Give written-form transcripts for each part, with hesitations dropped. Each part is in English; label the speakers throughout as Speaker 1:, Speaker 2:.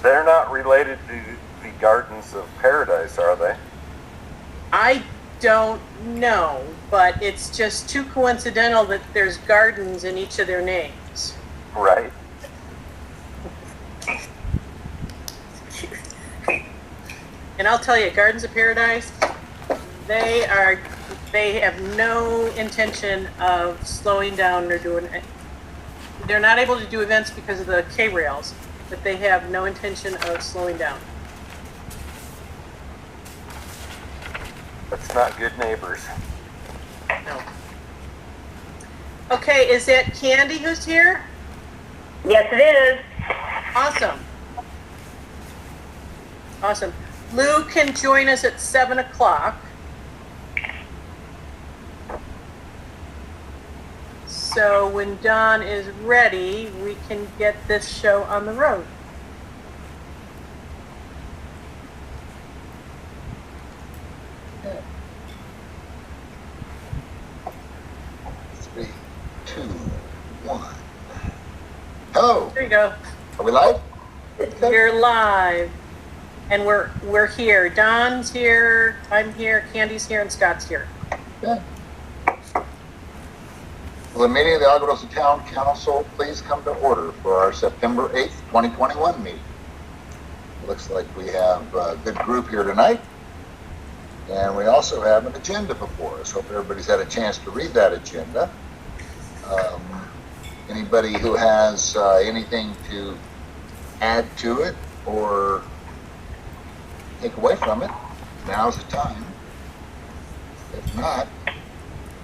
Speaker 1: They're not related to the Gardens of Paradise, are they?
Speaker 2: I don't know, but it's just too coincidental that there's gardens in each of their names.
Speaker 1: Right.
Speaker 2: And I'll tell you, Gardens of Paradise, they have no intention of slowing down or doing it. They're not able to do events because of the K-rails, but they have no intention of slowing down.
Speaker 1: That's not good neighbors.
Speaker 2: No. Okay, is that Candy who's here?
Speaker 3: Yes, it is.
Speaker 2: Awesome. Awesome. Lou can join us at 7 o'clock. So when Don is ready, we can get this show on the road.
Speaker 4: Three, two, one. Hello.
Speaker 2: There you go.
Speaker 4: Are we live?
Speaker 2: You're live. And we're here. Don's here, I'm here, Candy's here, and Scott's here.
Speaker 4: Yeah. Will the meeting of the Algodosa Town Council please come to order for our September 8th, 2021 meeting? Looks like we have a good group here tonight. And we also have an agenda before us. Hope everybody's had a chance to read that agenda. Anybody who has anything to add to it or take away from it, now's the time. If not,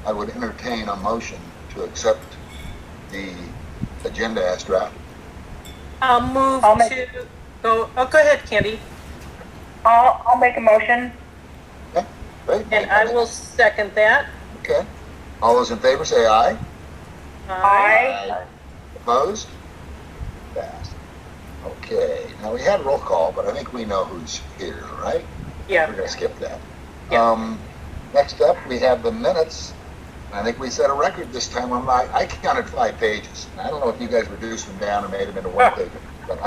Speaker 4: I would entertain a motion to accept the agenda as drafted.
Speaker 2: I'll move to go. Oh, go ahead, Candy.
Speaker 3: I'll make a motion.
Speaker 4: Okay, great.
Speaker 2: And I will second that.
Speaker 4: Okay. All those in favor say aye.
Speaker 3: Aye.
Speaker 4: Opposed? Passed. Okay. Now we had roll call, but I think we know who's here, right?
Speaker 2: Yeah.
Speaker 4: We're going to skip that.
Speaker 2: Yeah.
Speaker 4: Next up, we have the minutes. I think we set a record this time. I counted 5 pages. I don't know if you guys reduced them down or made them into one page, but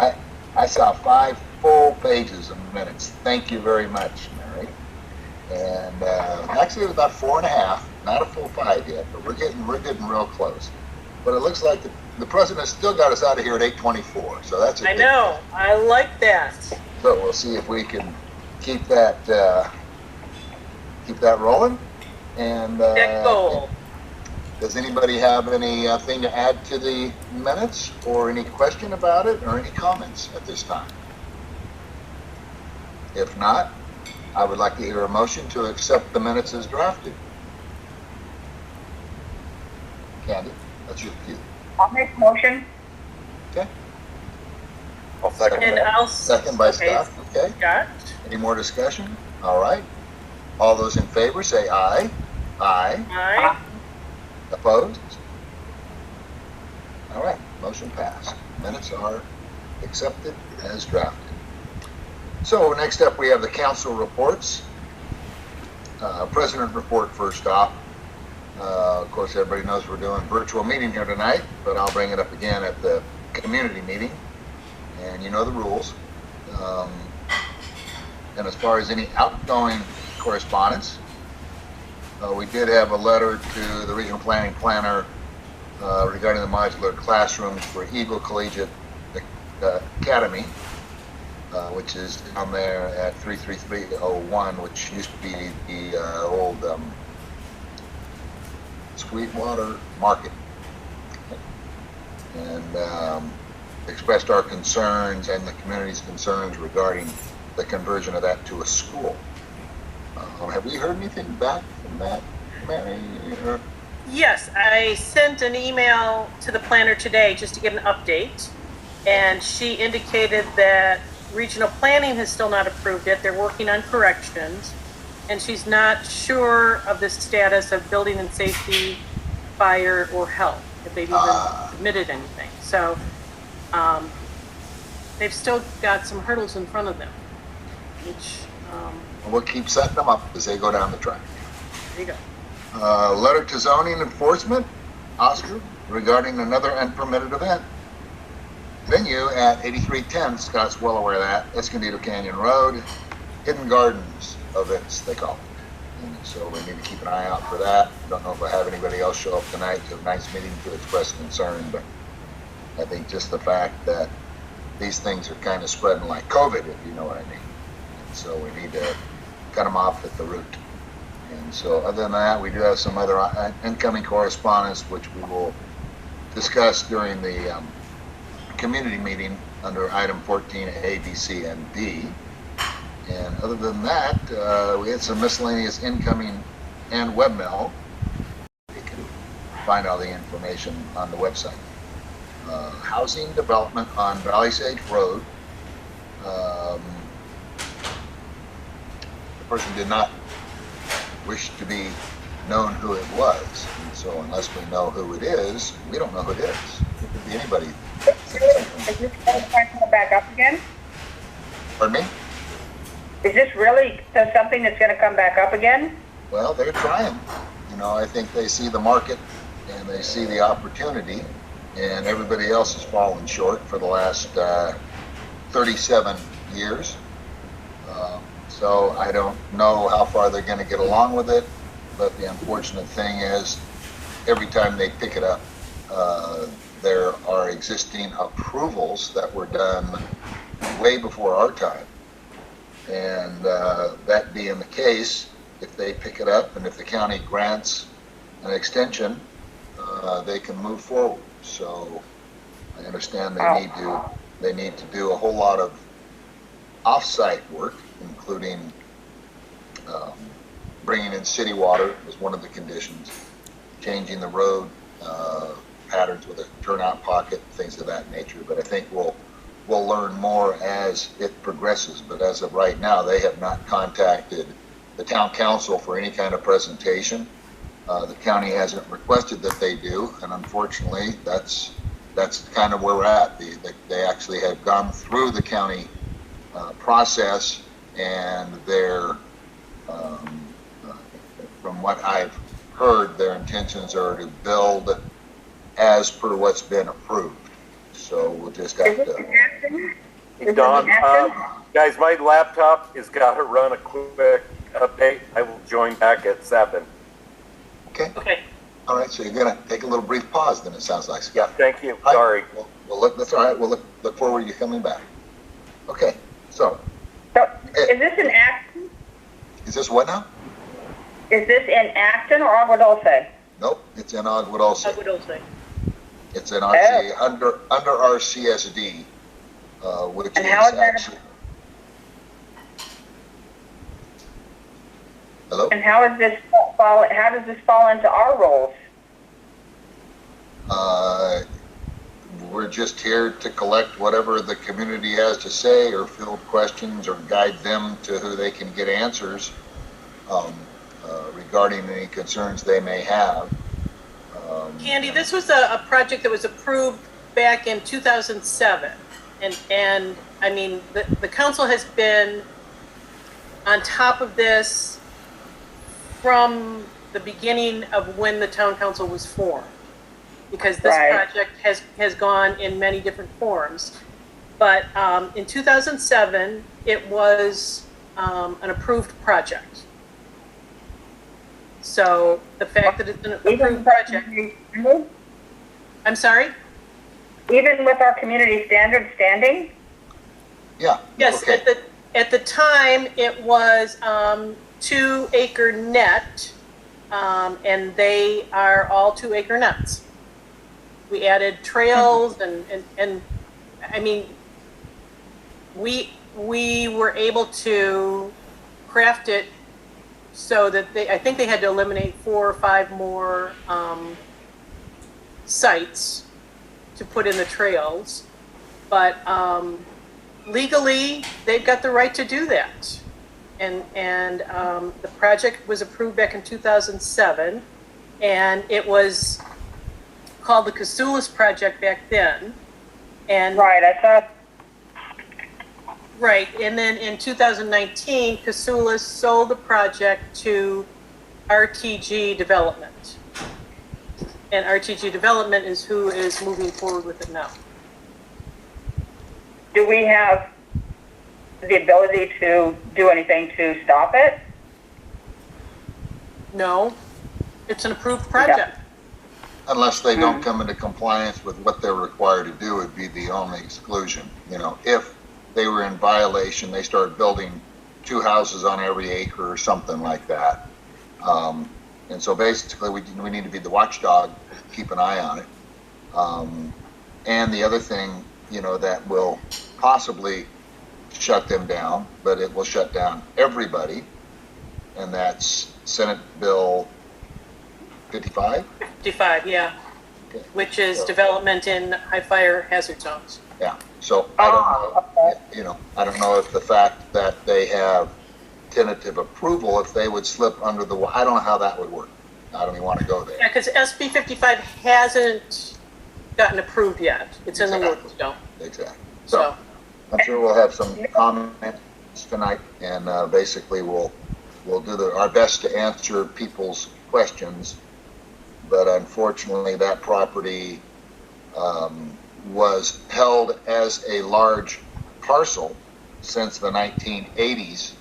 Speaker 4: I saw 5 full pages of minutes. Thank you very much, Mary. And actually, it was about 4.5, not a full 5 yet, but we're getting real close. But it looks like the president still got us out of here at 8:24, so that's.
Speaker 2: I know. I like that.
Speaker 4: So we'll see if we can keep that rolling. And
Speaker 2: That goal.
Speaker 4: does anybody have anything to add to the minutes, or any question about it, or any comments at this time? If not, I would like to hear a motion to accept the minutes as drafted. Candy, that's your cue.
Speaker 3: I'll make a motion.
Speaker 4: Okay.
Speaker 1: I'll second
Speaker 2: And
Speaker 1: that.
Speaker 2: I'll
Speaker 4: Second by
Speaker 2: okay.
Speaker 4: Scott. Okay.
Speaker 2: Scott.
Speaker 4: Any more discussion? All right. All those in favor say aye. Aye.
Speaker 2: Aye.
Speaker 4: Opposed? All right, motion passed. Minutes are accepted as drafted. So next up, we have the council reports. President report first off. Of course, everybody knows we're doing virtual meeting here tonight, but I'll bring it up again at the community meeting. And you know the rules. And as far as any outgoing correspondence, we did have a letter to the regional planning planner regarding the modular classrooms for Eagle Collegiate Academy, which is down there at 33301, which used to be the old Sweetwater Market. And expressed our concerns and the community's concerns regarding the conversion of that to a school. Have we heard anything back from that, Mary?
Speaker 2: Yes, I sent an email to the planner today just to get an update, and she indicated that regional planning has still not approved it. They're working on corrections, and she's not sure of the status of building and safety, fire, or health, if they've even submitted anything. So they've still got some hurdles in front of them, which
Speaker 4: we'll keep setting them up as they go down the track.
Speaker 2: there you go.
Speaker 4: Letter to zoning enforcement, Oscar, regarding another unpermitted event. venue at 8310, Scott's well aware of that, Escondido Canyon Road, Hidden Gardens events, they call it. And so we need to keep an eye out for that. Don't know if I have anybody else show up tonight to tonight's meeting to express concern, but I think just the fact that these things are kind of spreading like COVID, if you know what I mean. And so we need to cut them off at the root. And so other than that, we do have some other incoming correspondence, which we will discuss during the community meeting under item 14A, B, C, and D. And other than that, we had some miscellaneous incoming and webmail. You can find all the information on the website. Housing development on Valley Sage Road. The person did not wish to be known who it was. And so unless we know who it is, we don't know who it is. It could be anybody.
Speaker 3: Is this going to come back up again?
Speaker 4: Pardon me?
Speaker 3: Is this really something that's going to come back up again?
Speaker 4: Well, they're trying. You know, I think they see the market and they see the opportunity, and everybody else has fallen short for the last 37 years. So I don't know how far they're going to get along with it, but the unfortunate thing is every time they pick it up, there are existing approvals that were done way before our time. And that being the case, if they pick it up and if the county grants an extension, they can move forward. So I understand they need to do a whole lot of off-site work, including bringing in city water was one of the conditions, changing the road patterns with a turnout pocket, things of that nature. But I think we'll learn more as it progresses. But as of right now, they have not contacted the town council for any kind of presentation. The county hasn't requested that they do, and unfortunately, that's kind of where we're at. They actually have gone through the county process, and they're, from what I've heard, their intentions are to build as per what's been approved. So we'll just have to.
Speaker 1: Don, guys, my laptop has got to run a quick update. I will join back at 7.
Speaker 4: Okay.
Speaker 2: Okay.
Speaker 4: All right. So you're gonna take a little brief pause, then it sounds like.
Speaker 1: Yeah. Thank you.
Speaker 4: Right.
Speaker 1: Sorry.
Speaker 4: We'll look. That's all right. We'll look forward to you coming back. Okay. So
Speaker 3: Is this in Acton?
Speaker 4: is this what now?
Speaker 3: Is this in Acton or Agua Dulce?
Speaker 4: Nope. It's in Agua Dulce.
Speaker 2: I would also.
Speaker 4: It's in RC under our CSD, which
Speaker 3: And
Speaker 4: is
Speaker 3: how is that?
Speaker 4: actually. Hello.
Speaker 3: And how does this fall into our roles?
Speaker 4: We're just here to collect whatever the community has to say, or field questions, or guide them to who they can get answers regarding any concerns they may have.
Speaker 2: Candy, this was a project that was approved back in 2007. And I mean, the council has been on top of this from the beginning of when the town council was formed, because this project has gone in many different forms. But in 2007, it was an approved project. So the fact that it's an approved project. I'm sorry?
Speaker 3: Even with our community standard standing?
Speaker 4: Yeah.
Speaker 2: Yes,
Speaker 4: Okay.
Speaker 2: at the time, it was 2 acre net, and they are all 2 acre nets. We added trails and I mean, we were able to craft it so that I think they had to eliminate 4 or 5 more sites to put in the trails, but legally they've got the right to do that. And the project was approved back in 2007, and it was called the Casulas project back then. And
Speaker 3: Right, I thought.
Speaker 2: right, and then in 2019, Casulas sold the project to RTG Development. And RTG Development is who is moving forward with it now.
Speaker 3: do we have the ability to do anything to stop it?
Speaker 2: No, it's an approved project.
Speaker 4: Unless they don't come into compliance with what they're required to do, would be the only exclusion. You know, if they were in violation, they start building 2 houses on every acre or something like that. And so basically we need to be the watchdog, keep an eye on it. And the other thing, you know, that will possibly shut them down, but it will shut down everybody, and that's Senate Bill 55?
Speaker 2: 55, yeah,
Speaker 4: Okay.
Speaker 2: which is
Speaker 4: So-
Speaker 2: development in high fire hazard zones.
Speaker 4: Yeah, so I don't know, you know, I don't know if the fact that they have tentative approval, if they would slip under the, I don't know how that would work. I don't even want to go there.
Speaker 2: Yeah, because SB 55 hasn't gotten approved yet. It's in the works still.
Speaker 4: Exactly.
Speaker 2: So,
Speaker 4: I'm sure we'll have some comments tonight, and basically we'll do our best to answer people's questions. But unfortunately, that property was held as a large parcel since the 1980s,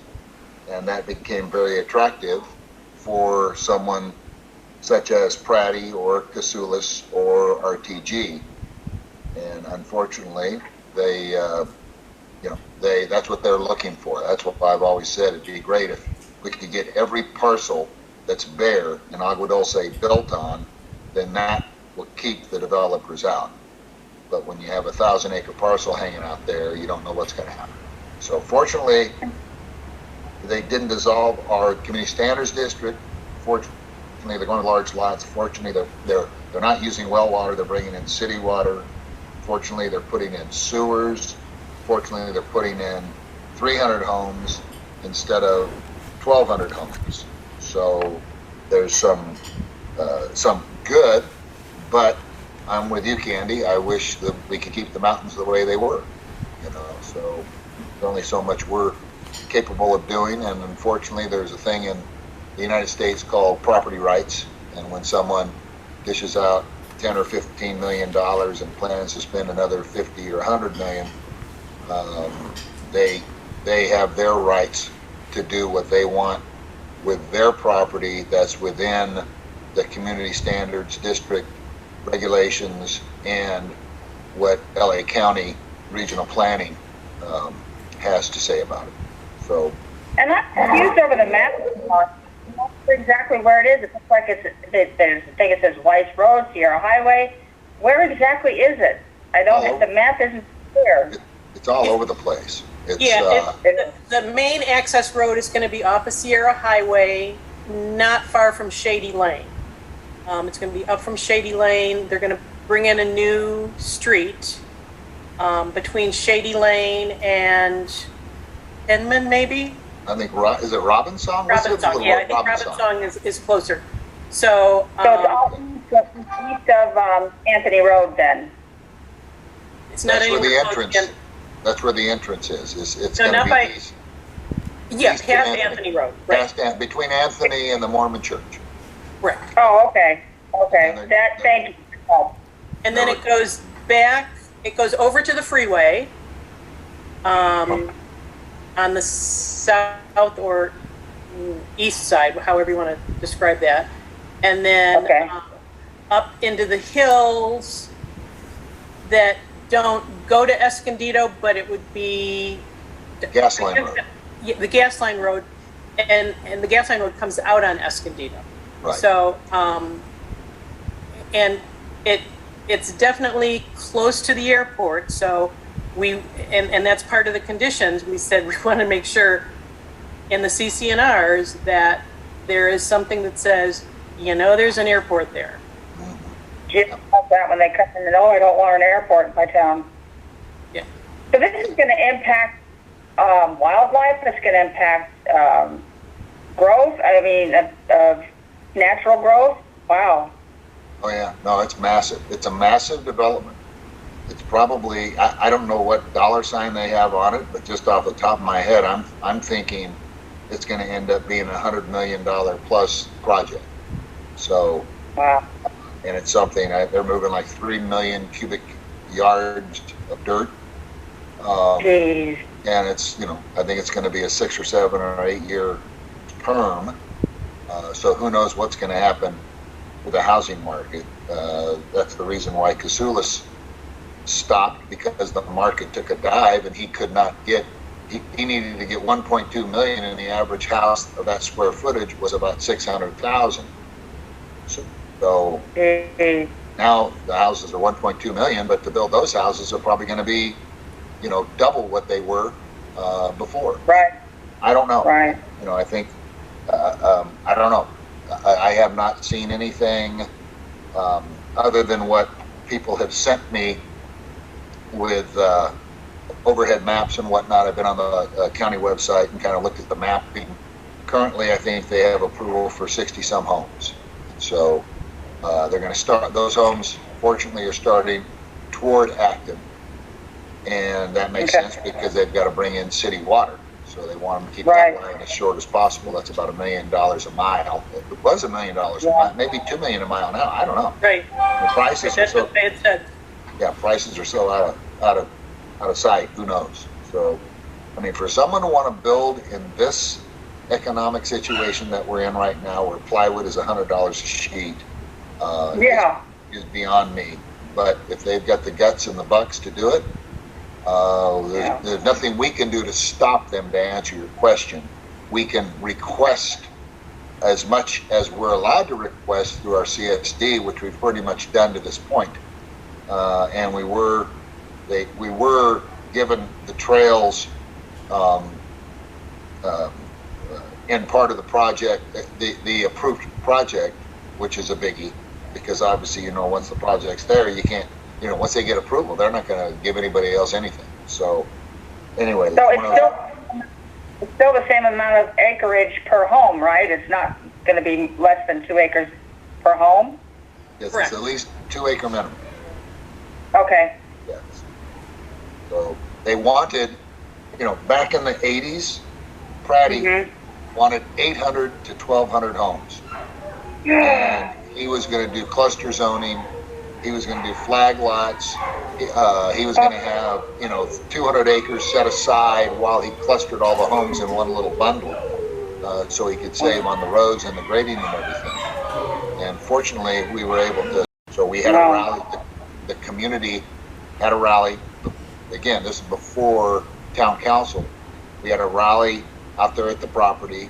Speaker 4: and that became very attractive for someone such as Pratty or Casoulis or RTG. And unfortunately, they, that's what they're looking for. That's what I've always said. It'd be great if we could get every parcel that's bare and Agua Dulce built on, then that will keep the developers out. But when you have a 1,000-acre parcel hanging out there, you don't know what's going to happen. So fortunately, they didn't dissolve our community standards district. Fortunately, they're going to large lots. Fortunately, they're not using well water. They're bringing in city water. Fortunately, they're putting in sewers. Fortunately, they're putting in 300 homes instead of 1,200 homes. So there's some good, but I'm with you, Candy. I wish that we could keep the mountains the way they were. You know, so there's only so much we're capable of doing, and unfortunately, there's a thing in the United States called property rights, and when someone dishes out 10 or 15 million dollars and plans to spend another 50 or 100 million, they have their rights to do what they want with their property that's within the community standards district regulations and what LA County regional planning has to say about it. So,
Speaker 3: And I'm confused over the map. I'm not sure exactly where it is. It looks like there's, I think it says Weiss Road, Sierra Highway. Where exactly is it? I don't, the map isn't clear.
Speaker 4: It's all over the place. It's,
Speaker 2: the main access road is going to be off of Sierra Highway, not far from Shady Lane. It's going to be up from Shady Lane. They're going to bring in a new street between Shady Lane and Inman, maybe?
Speaker 4: I think, is it Robinsong?
Speaker 2: Robinsong, yeah, I think Robinsong is closer. So,
Speaker 3: it's all east of Anthony Road then?
Speaker 2: It's not
Speaker 4: that's where the
Speaker 2: anywhere
Speaker 4: entrance.
Speaker 2: close.
Speaker 4: That's where the entrance is. It's
Speaker 2: No,
Speaker 4: going
Speaker 2: not
Speaker 4: to
Speaker 2: by-
Speaker 4: be east.
Speaker 2: Yeah,
Speaker 4: East of
Speaker 2: past Anthony Road, right?
Speaker 4: Between Anthony and the Mormon Church.
Speaker 2: Right.
Speaker 3: Oh, okay. Okay.
Speaker 4: And
Speaker 3: Thank you. Oh,
Speaker 2: And then it goes back, it goes over to the freeway on the south or east side, however you want to describe that. And then
Speaker 3: Okay.
Speaker 2: up into the hills that don't go to Escondido, but it would be
Speaker 4: Gas line road.
Speaker 2: Yeah, the gas line road, and the gas line road comes out on Escondido.
Speaker 4: Right.
Speaker 2: So, and it's definitely close to the airport. So and that's part of the conditions. We said we want to make sure in the CCNRs that there is something that says, there's an airport there.
Speaker 3: just about that when they come in, I don't want an airport in my town.
Speaker 2: Yeah.
Speaker 3: So this is going to impact wildlife. It's going to impact growth. I mean, natural growth. Wow.
Speaker 4: Oh yeah, no, it's massive. It's a massive development. It's probably, I don't know what dollar sign they have on it, but just off the top of my head, I'm thinking it's going to end up being $100 million plus project. So,
Speaker 3: wow.
Speaker 4: And it's something they're moving like 3 million cubic yards of dirt
Speaker 3: Jeez.
Speaker 4: And it's, I think it's going to be a 6 or 7 or 8 year term. So who knows what's going to happen with the housing market. That's the reason why Kasulis stopped, because the market took a dive and he could not get, he needed to get 1.2 million, and the average house of that square footage was about 600,000. So now the houses are 1.2 million, but to build those houses are probably going to be, double what they were before.
Speaker 3: Right.
Speaker 4: I don't know.
Speaker 3: Right.
Speaker 4: I think, I don't know. I have not seen anything other than what people have sent me with overhead maps and whatnot. I've been on the county website and kind of looked at the mapping. Currently, I think they have approval for 60 some homes. So they're going to start, those homes fortunately are starting toward Acton. And that makes sense because they've got to bring in city water. So they want them to keep that line as short as possible. That's about $1 million a mile. It was $1 million a mile, maybe $2 million a mile now. I don't know.
Speaker 2: Right.
Speaker 4: The prices are so,
Speaker 2: what they had said.
Speaker 4: yeah, prices are so out of sight. Who knows? So, I mean, for someone to want to build in this economic situation that we're in right now, where plywood is $100 a sheet, is beyond me. But if they've got the guts and the bucks to do it, there's nothing we can do to stop them. To answer your question, we can request as much as we're allowed to request through our CSD, which we've pretty much done to this point. And we were given the trails in part of the project, the approved project, which is a biggie, because obviously, once the project's there, you can't, once they get approval, they're not going to give anybody else anything. So anyway.
Speaker 3: So it's still the same amount of acreage per home, right? It's not going to be less than 2 acres per home?
Speaker 4: Yes, it's at least 2 acre minimum.
Speaker 3: Okay.
Speaker 4: Yes. So they wanted, back in the 80s, Pratty wanted 800 to 1,200 homes. And he was going to do cluster zoning. He was going to do flag lots. He was going to have, 200 acres set aside while he clustered all the homes in one little bundle, so he could save on the roads and the grading and everything. And fortunately, we were able to. So we had a rally. The community had a rally. Again, this is before town council. We had a rally out there at the property,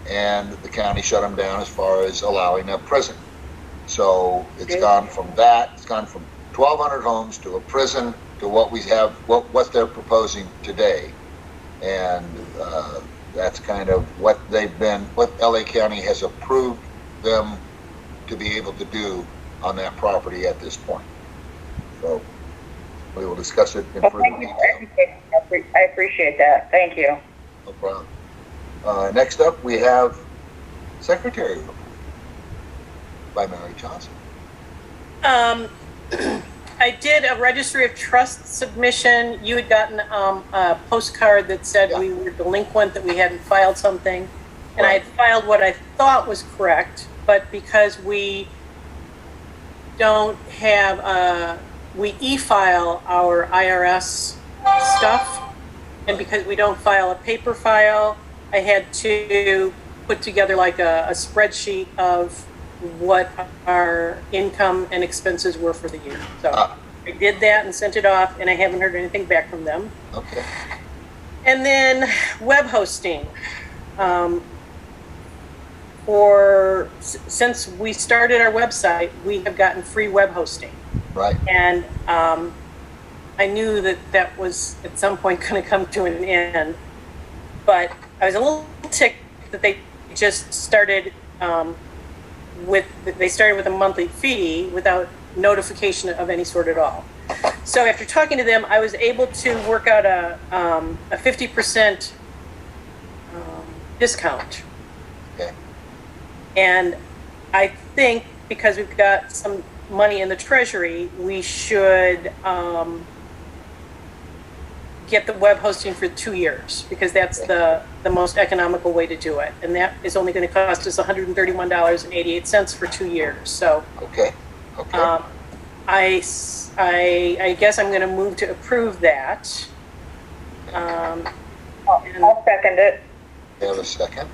Speaker 4: and the county shut them down as far as allowing a prison. So it's gone from that. It's gone from 1,200 homes to a prison to what we have, what they're proposing today, and that's kind of what LA County has approved them to be able to do on that property at this point. So we will discuss it in further detail.
Speaker 3: I appreciate that. Thank you.
Speaker 4: No problem. Next up, we have Secretary report by Mary Johnson.
Speaker 2: I did a registry of trust submission. You had gotten a postcard that said we were delinquent, that we hadn't filed something. And I had filed what I thought was correct, but because we don't have, we e-file our IRS stuff, and because we don't file a paper file, I had to put together like a spreadsheet of what our income and expenses were for the year. So I did that and sent it off, and I haven't heard anything back from them.
Speaker 4: Okay.
Speaker 2: And then web hosting. Since we started our website, we have gotten free web hosting.
Speaker 4: Right.
Speaker 2: And I knew that was at some point going to come to an end, but I was a little ticked that they just started with a monthly fee without notification of any sort at all. So after talking to them, I was able to work out a 50% discount.
Speaker 4: Okay.
Speaker 2: And I think because we've got some money in the treasury, we should get the web hosting for 2 years, because that's the most economical way to do it. And that is only going to cost us $131.88 for 2 years. So
Speaker 4: okay.
Speaker 2: I guess I'm going to move to approve that.
Speaker 3: I'll second it.
Speaker 4: We have a second.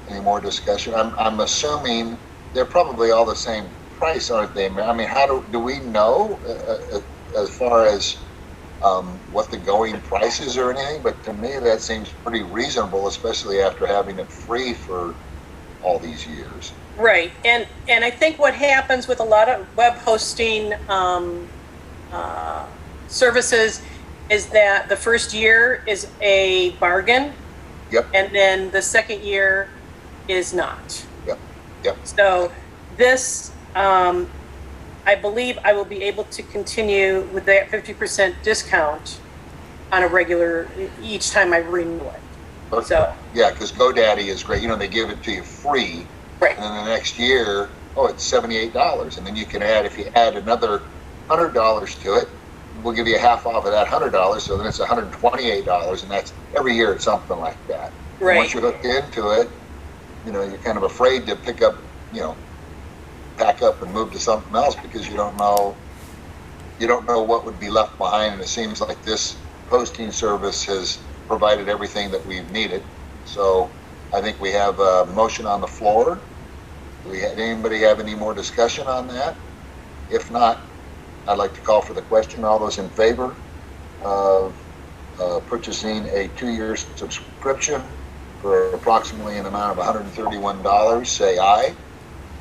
Speaker 4: Any more discussion? I'm assuming they're probably all the same price, aren't they? I mean, how do we know as far as what the going price is or anything? But to me, that seems pretty reasonable, especially after having it free for all these years.
Speaker 2: Right, and I think what happens with a lot of web hosting services is that the first year is a bargain.
Speaker 4: Yep.
Speaker 2: And then the second year is not.
Speaker 4: Yep. Yep.
Speaker 2: So this, I believe I will be able to continue with that 50% discount on a regular, each time I renew it.
Speaker 4: Okay.
Speaker 2: So
Speaker 4: yeah, because GoDaddy is great. You know, they give it to you free.
Speaker 2: right.
Speaker 4: And then the next year, it's $78. And then you can add, if you add another $100 to it, we'll give you half off of that $100. So then it's $128. And that's every year it's something like that.
Speaker 2: Right.
Speaker 4: And once you're hooked into it, you know, you're kind of afraid to pick up, you know, pack up and move to something else because you don't know what would be left behind. And it seems like this hosting service has provided everything that we've needed. So I think we have a motion on the floor. Do anybody have any more discussion on that? If not, I'd like to call for the question. All those in favor of purchasing a 2-year subscription for approximately an amount of $131, say aye.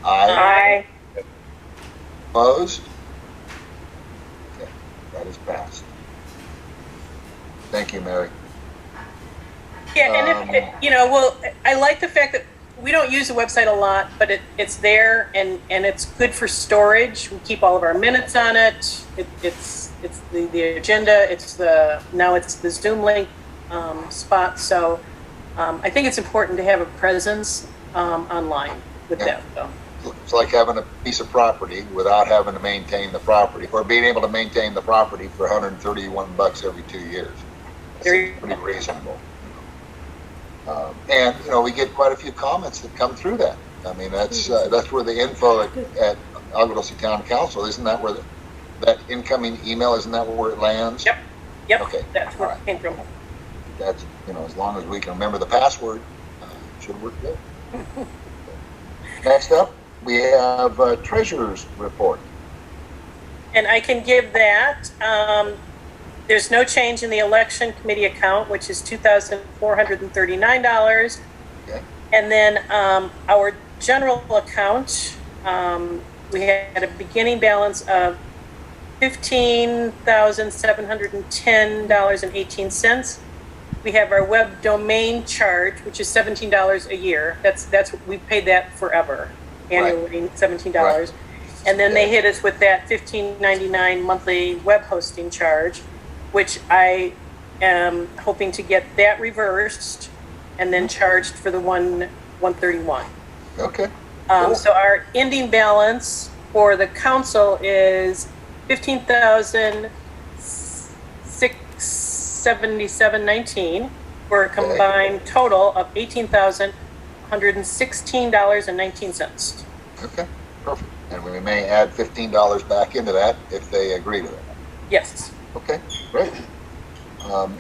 Speaker 3: Aye.
Speaker 4: Opposed? Okay, that is passed. Thank you, Mary.
Speaker 2: Yeah, and well, I like the fact that we don't use the website a lot, but it's there and it's good for storage. We keep all of our minutes on it. It's the agenda. Now it's the Zoom link spot. So I think it's important to have a presence online with that. So.
Speaker 4: It's like having a piece of property without having to maintain the property, or being able to maintain the property for $131 every 2 years. It's pretty reasonable. And you know, we get quite a few comments that come through that. I mean, that's where the info at Algodosi Town Council, isn't that where that incoming email, isn't that where it lands?
Speaker 2: Yep.
Speaker 4: Okay.
Speaker 2: That's where it came from.
Speaker 4: That's, you know, as long as we can remember the password, it should work good. Next up, we have Treasurer's Report.
Speaker 2: And I can give that. There's no change in the election committee account, which is $2,439.
Speaker 4: Okay.
Speaker 2: And then our general account, we had a beginning balance of $15,710.18. We have our web domain charge, which is $17 a year. That's we paid that forever, annually, right. $17. Right. And then they hit us with that $15.99 monthly web hosting charge, which I am hoping to get that reversed and then charged for the $131.
Speaker 4: Okay. Cool.
Speaker 2: So our ending balance for the council is $15,677.19 for a combined total of $18,116.19.
Speaker 4: Okay, perfect. And we may add $15 back into that if they agree to that.
Speaker 2: Yes.
Speaker 4: Okay, great.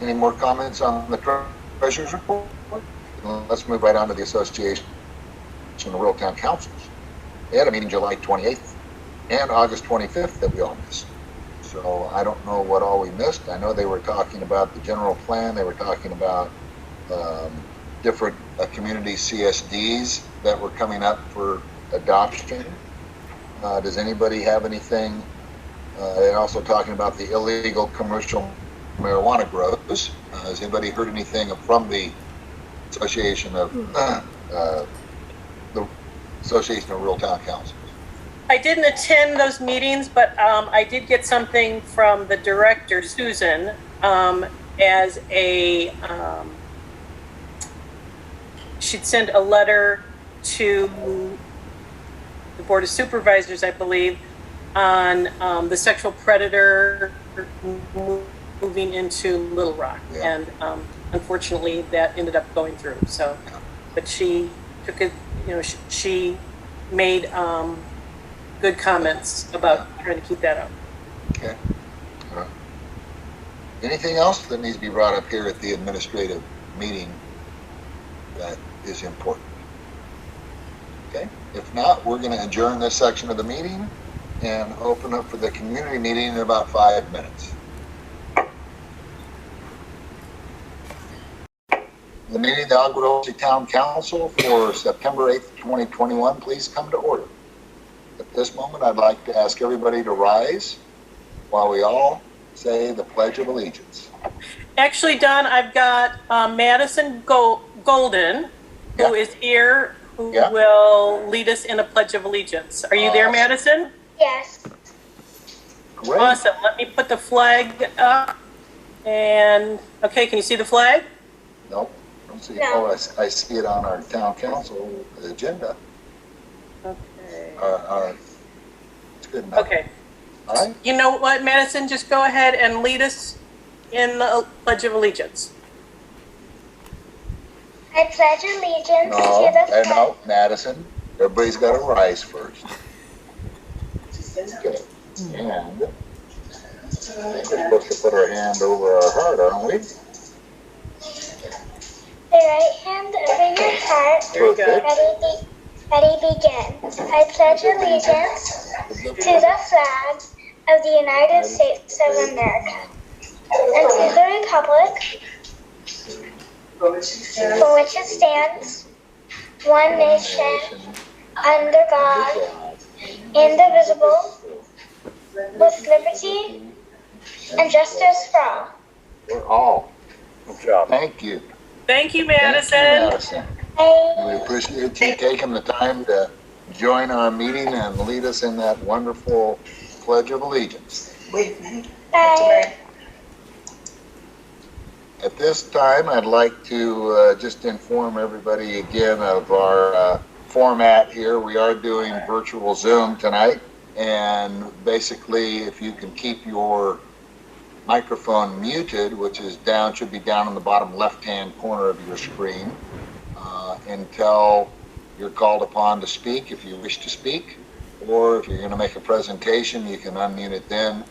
Speaker 4: Any more comments on the Treasurer's Report? Let's move right on to the Association of Rural Town Councils. They had a meeting July 28th and August 25th that we all missed. So I don't know what all we missed. I know they were talking about the general plan. They were talking about different community CSDs that were coming up for adoption. Does anybody have anything? They're also talking about the illegal commercial marijuana grows. Has anybody heard anything from the Association of Rural Town Councils?
Speaker 2: I didn't attend those meetings, but I did get something from the director, Susan, as a, she'd sent a letter to the Board of Supervisors, I believe, on the sexual predator moving into Little Rock. Yeah. And unfortunately that ended up going through. So, but she took it, you know, she made good comments about trying to keep that up.
Speaker 4: Okay. All right. Anything else that needs to be brought up here at the administrative meeting that is important? Okay, if not, we're going to adjourn this section of the meeting and open up for the community meeting in about 5 minutes. The meeting of the Agua Dulce Town Council for September 8th, 2021, please come to order. At this moment, I'd like to ask everybody to rise while we all say the Pledge of Allegiance.
Speaker 2: Actually, Don, I've got Madison Golden, who is here, who will lead us in a Pledge of Allegiance. Are you there, Madison?
Speaker 5: Yes.
Speaker 4: Great.
Speaker 2: Awesome. Let me put the flag up. And, okay, can you see the flag?
Speaker 4: Nope. Don't see it.
Speaker 5: No.
Speaker 4: Oh, I see it on our town council agenda.
Speaker 2: Okay.
Speaker 4: It's good enough.
Speaker 2: Okay.
Speaker 4: All right.
Speaker 2: You know what, Madison? Just go ahead and lead us in the Pledge of Allegiance.
Speaker 5: I pledge allegiance
Speaker 4: No,
Speaker 5: to the flag.
Speaker 4: no, Madison. Everybody's got to rise first. Okay. And I think we're supposed to put our hand over our heart, aren't we?
Speaker 5: The right hand over your heart.
Speaker 2: There you go.
Speaker 5: Ready, begin. I pledge allegiance to the flag of the United States of America and to the republic for which it stands, one nation, under God, indivisible, with liberty and justice for all.
Speaker 4: We're all.
Speaker 1: Good job.
Speaker 4: Thank you.
Speaker 2: Thank you,
Speaker 4: Thank you,
Speaker 2: Madison.
Speaker 4: Madison.
Speaker 5: Bye.
Speaker 4: We appreciate you taking the time to join our meeting and lead us in that wonderful Pledge of Allegiance.
Speaker 5: Bye.
Speaker 4: At this time, I'd like to just inform everybody again of our format here. We are doing virtual Zoom tonight, and basically, if you can keep your microphone muted, which is down, should be down in the bottom left-hand corner of your screen, until you're called upon to speak, if you wish to speak, or if you're going to make a presentation, you can unmute it then.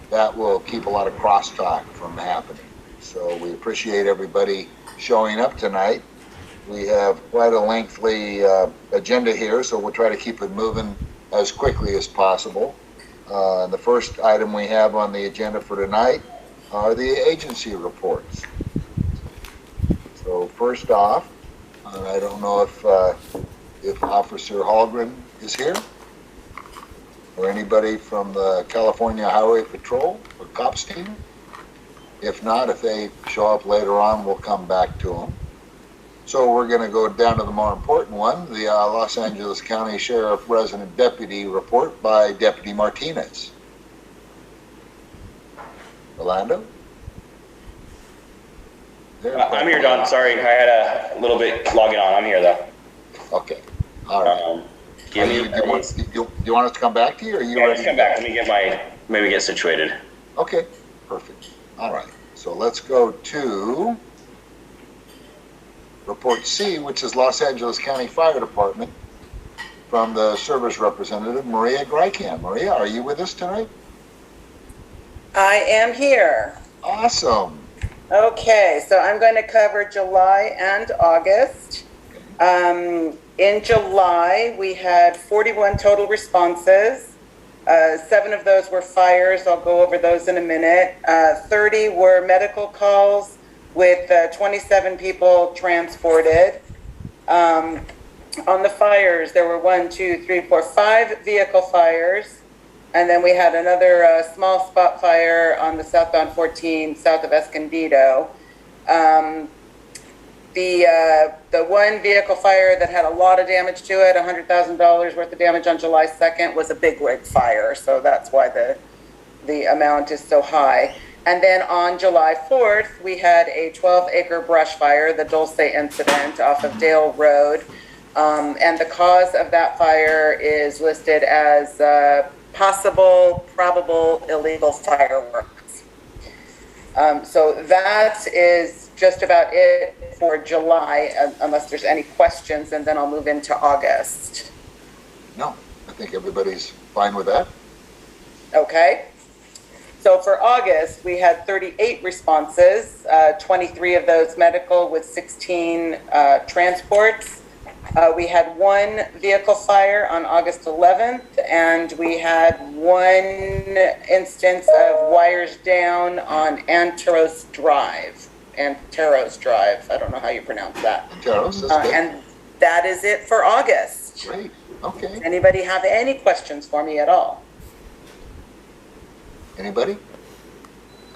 Speaker 4: That will keep a lot of crosstalk from happening. So we appreciate everybody showing up tonight. We have quite a lengthy agenda here, so we'll try to keep it moving as quickly as possible. The first item we have on the agenda for tonight are the agency reports. So first off, I don't know if Officer Hallgren is here, or anybody from the California Highway Patrol or cops team. If not, if they show up later on, we'll come back to them. So we're going to go down to the more important one, the Los Angeles County Sheriff Resident Deputy report by Deputy Martinez. Orlando?
Speaker 6: I'm here, Don. Sorry, I had a little bit logging on. I'm here, though.
Speaker 4: Okay. All right. Do you want us to come back to you, or are you
Speaker 6: Yeah,
Speaker 4: ready?
Speaker 6: just come back. Let me get situated.
Speaker 4: Okay, perfect. All right. So let's go to Report C, which is Los Angeles County Fire Department, from the service representative, Maria Greikan. Maria, are you with us tonight?
Speaker 7: I am here.
Speaker 4: Awesome.
Speaker 7: Okay, so I'm going to cover July and August. In July, we had 41 total responses. 7 of those were fires. I'll go over those in a minute. 30 were medical calls with 27 people transported. On the fires, there were 5 vehicle fires. And then we had another small spot fire on the southbound 14 south of Escondido. The one vehicle fire that had a lot of damage to it, $100,000 worth of damage on July 2nd, was a big rig fire. So that's why the amount is so high. And then on July 4th, we had a 12-acre brush fire, the Dulce incident off of Dale Road. And the cause of that fire is listed as possible, probable illegal fireworks. So that is just about it for July, unless there's any questions, and then I'll move into August.
Speaker 4: No, I think everybody's fine with that.
Speaker 7: Okay. So for August, we had 38 responses, 23 of those medical with 16 transports. We had one vehicle fire on August 11th, and we had one instance of wires down on Anteros Drive. Anteros Drive. I don't know how you pronounce that.
Speaker 4: Anteros, that's good.
Speaker 7: And that is it for August.
Speaker 4: Great. Okay.
Speaker 7: Anybody have any questions for me at all?
Speaker 4: Anybody?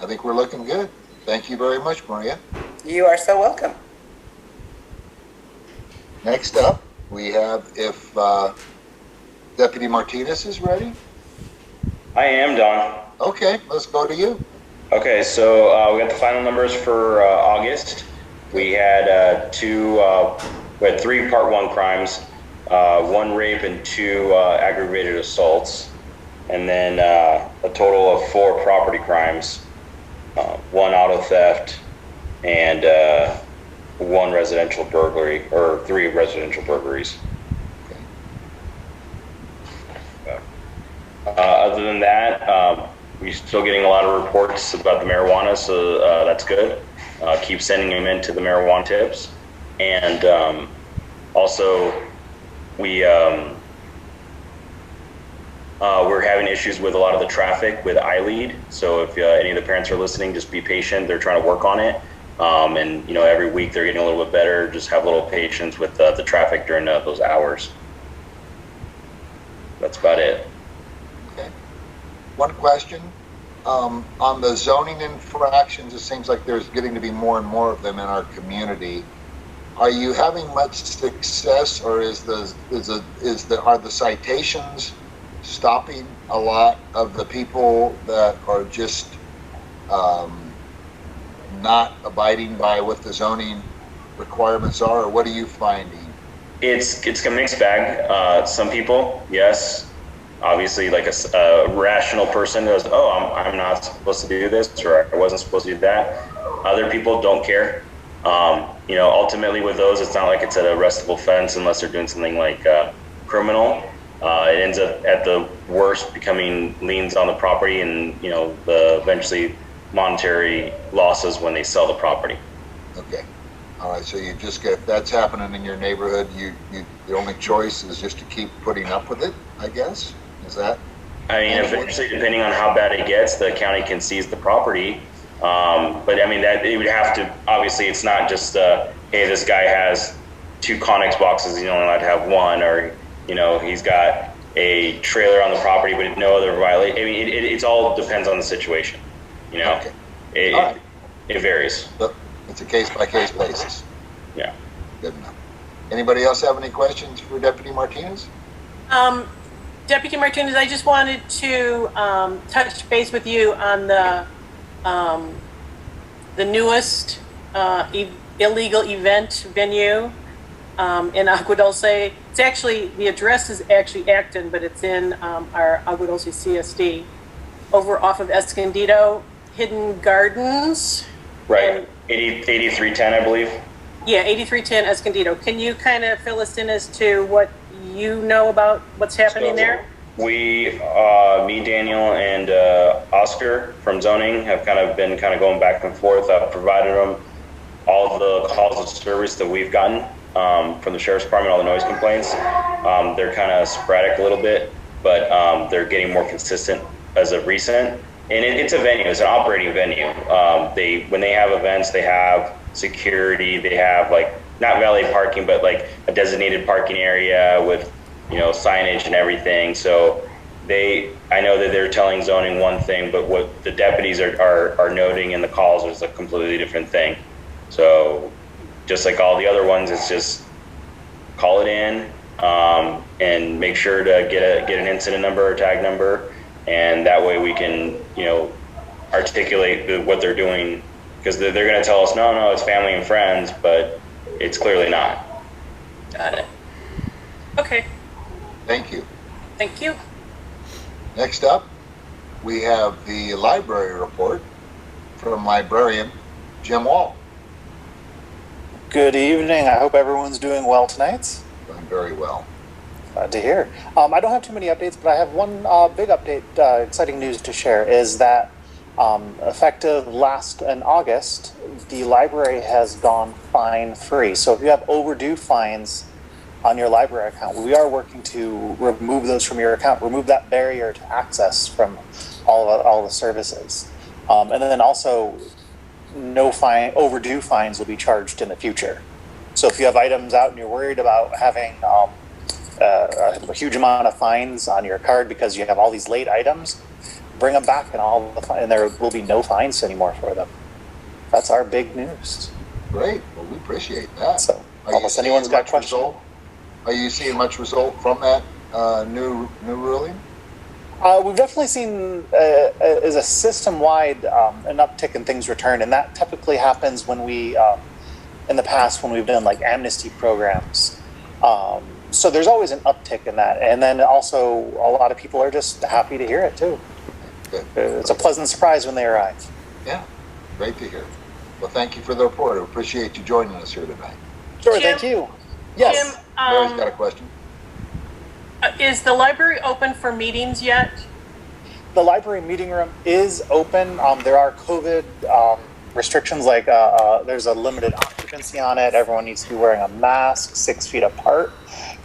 Speaker 4: I think we're looking good. Thank you very much, Maria.
Speaker 7: You are so welcome.
Speaker 4: Next up, we have if Deputy Martinez is ready.
Speaker 6: I am, Don.
Speaker 4: Okay, let's go to you.
Speaker 6: Okay, so we got the final numbers for August. We had we had 3 Part 1 crimes, 1 rape and 2 aggravated assaults, and then a total of 4 property crimes, 1 auto theft, and 1 residential burglary, or 3 residential burglaries. Other than that, we're still getting a lot of reports about the marijuana, so that's good. Keep sending them into the marijuana tips. And also, we're having issues with a lot of the traffic with iLead. So if any of the parents are listening, just be patient. They're trying to work on it. And, every week they're getting a little bit better. Just have a little patience with the traffic during those hours. That's about it.
Speaker 4: Okay. One question. On the zoning infractions, it seems like there's getting to be more and more of them in our community. Are you having much success, or are the citations stopping a lot of the people that are just not abiding by what the zoning requirements are, or what are you finding?
Speaker 6: It's a mixed bag. Some people, yes, obviously, like a rational person goes, oh, I'm not supposed to do this, or I wasn't supposed to do that. Other people don't care. Ultimately with those, it's not like it's an arrestable offense unless they're doing something like criminal. It ends up at the worst becoming liens on the property, and the eventually monetary losses when they sell the property.
Speaker 4: Okay. All right. So you just get, if that's happening in your neighborhood, the only choice is just to keep putting up with it, I guess. Is that?
Speaker 6: I mean, eventually, depending on how bad it gets, the county can seize the property. But I mean, that it would have to, obviously, it's not just, hey, this guy has 2 Connex boxes, he's only allowed to have 1, or, he's got a trailer on the property, but no other violation. I mean, it all depends on the situation,
Speaker 4: Okay.
Speaker 6: It varies.
Speaker 4: But it's a case-by-case basis.
Speaker 6: Yeah.
Speaker 4: Good enough. Anybody else have any questions for Deputy Martinez?
Speaker 2: Deputy Martinez, I just wanted to touch base with you on the newest illegal event venue in Agua Dulce. It's actually, the address is actually Acton, but it's in our Agua Dulce CSD, over off of Escondido, Hidden Gardens.
Speaker 6: Right, 8310, I believe.
Speaker 2: Yeah, 8310 Escondido. Can you kind of fill us in as to what you know about what's happening there?
Speaker 6: We, me, Daniel, and Oscar from zoning have been going back and forth. I've provided them all the calls of service that we've gotten from the Sheriff's Department, all the noise complaints. They're kind of sporadic a little bit, but they're getting more consistent as of recent. And it's a venue, it's an operating venue. When they have events, they have security, they have not valet parking, but a designated parking area with signage and everything. So I know that they're telling zoning one thing, but what the deputies are noting in the calls is a completely different thing. So just like all the other ones, it's just call it in and make sure to get an incident number or tag number, and that way we can articulate what they're doing, because they're going to tell us no, it's family and friends, but it's clearly not.
Speaker 2: Got it. Okay.
Speaker 4: Thank you.
Speaker 2: Thank you.
Speaker 4: Next up, we have the library report from librarian Jim Wall.
Speaker 8: Good evening. I hope everyone's doing well tonight.
Speaker 4: Doing very well.
Speaker 8: Glad to hear. I don't have too many updates, but I have one big update, exciting news to share, is that Effective in August, the library has gone fine-free. So if you have overdue fines on your library account, we are working to remove those from your account, remove that barrier to access from all the services. And then also, no overdue fines will be charged in the future. So if you have items out and you're worried about having a huge amount of fines on your card because you have all these late items, bring them back and there will be no fines anymore for them. That's our big news.
Speaker 4: Great. Well, we appreciate that.
Speaker 8: So, unless anyone's got questions.
Speaker 4: Are you seeing much result from that new ruling?
Speaker 8: We've definitely seen as a system-wide an uptick in things returned, and that typically happens when we, in the past, when we've done like amnesty programs. So there's always an uptick in that, and then also a lot of people are just happy to hear it too.
Speaker 4: Good.
Speaker 8: It's a pleasant surprise when they arrive.
Speaker 4: Yeah, great to hear. Well, thank you for the report. I appreciate you joining us here tonight.
Speaker 8: Sure,
Speaker 2: Jim,
Speaker 8: thank you. Yes.
Speaker 2: Jim,
Speaker 4: Mary's got a question.
Speaker 2: is the library open for meetings yet?
Speaker 8: The library meeting room is open. There are COVID restrictions, like there's a limited occupancy on it. Everyone needs to be wearing a mask 6 feet apart.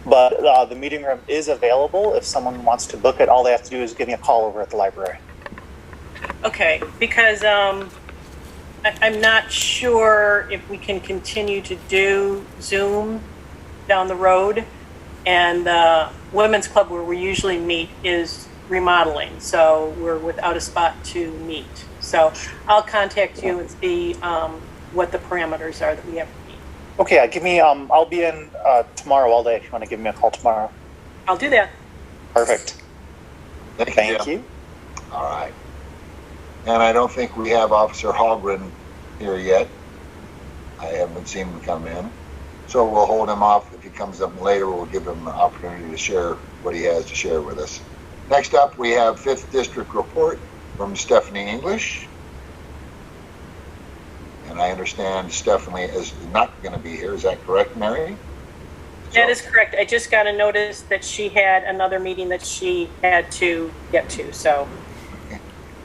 Speaker 8: But the meeting room is available. If someone wants to book it, all they have to do is give me a call over at the library.
Speaker 2: Okay, because I'm not sure if we can continue to do Zoom down the road. And the women's club where we usually meet is remodeling, so we're without a spot to meet. So I'll contact you and see what the parameters are that we have to meet.
Speaker 8: Okay, give me. I'll be in tomorrow all day if you want to give me a call tomorrow.
Speaker 2: I'll do that.
Speaker 8: Perfect. Thank you.
Speaker 4: All right. And I don't think we have Officer Hallgren here yet. I haven't seen him come in. So we'll hold him off. If he comes up later, we'll give him an opportunity to share what he has to share with us. Next up, we have 5th District Report from Stephanie English. And I understand Stephanie is not going to be here. Is that correct, Mary?
Speaker 2: That is correct. I just got a notice that she had another meeting that she had to get to. So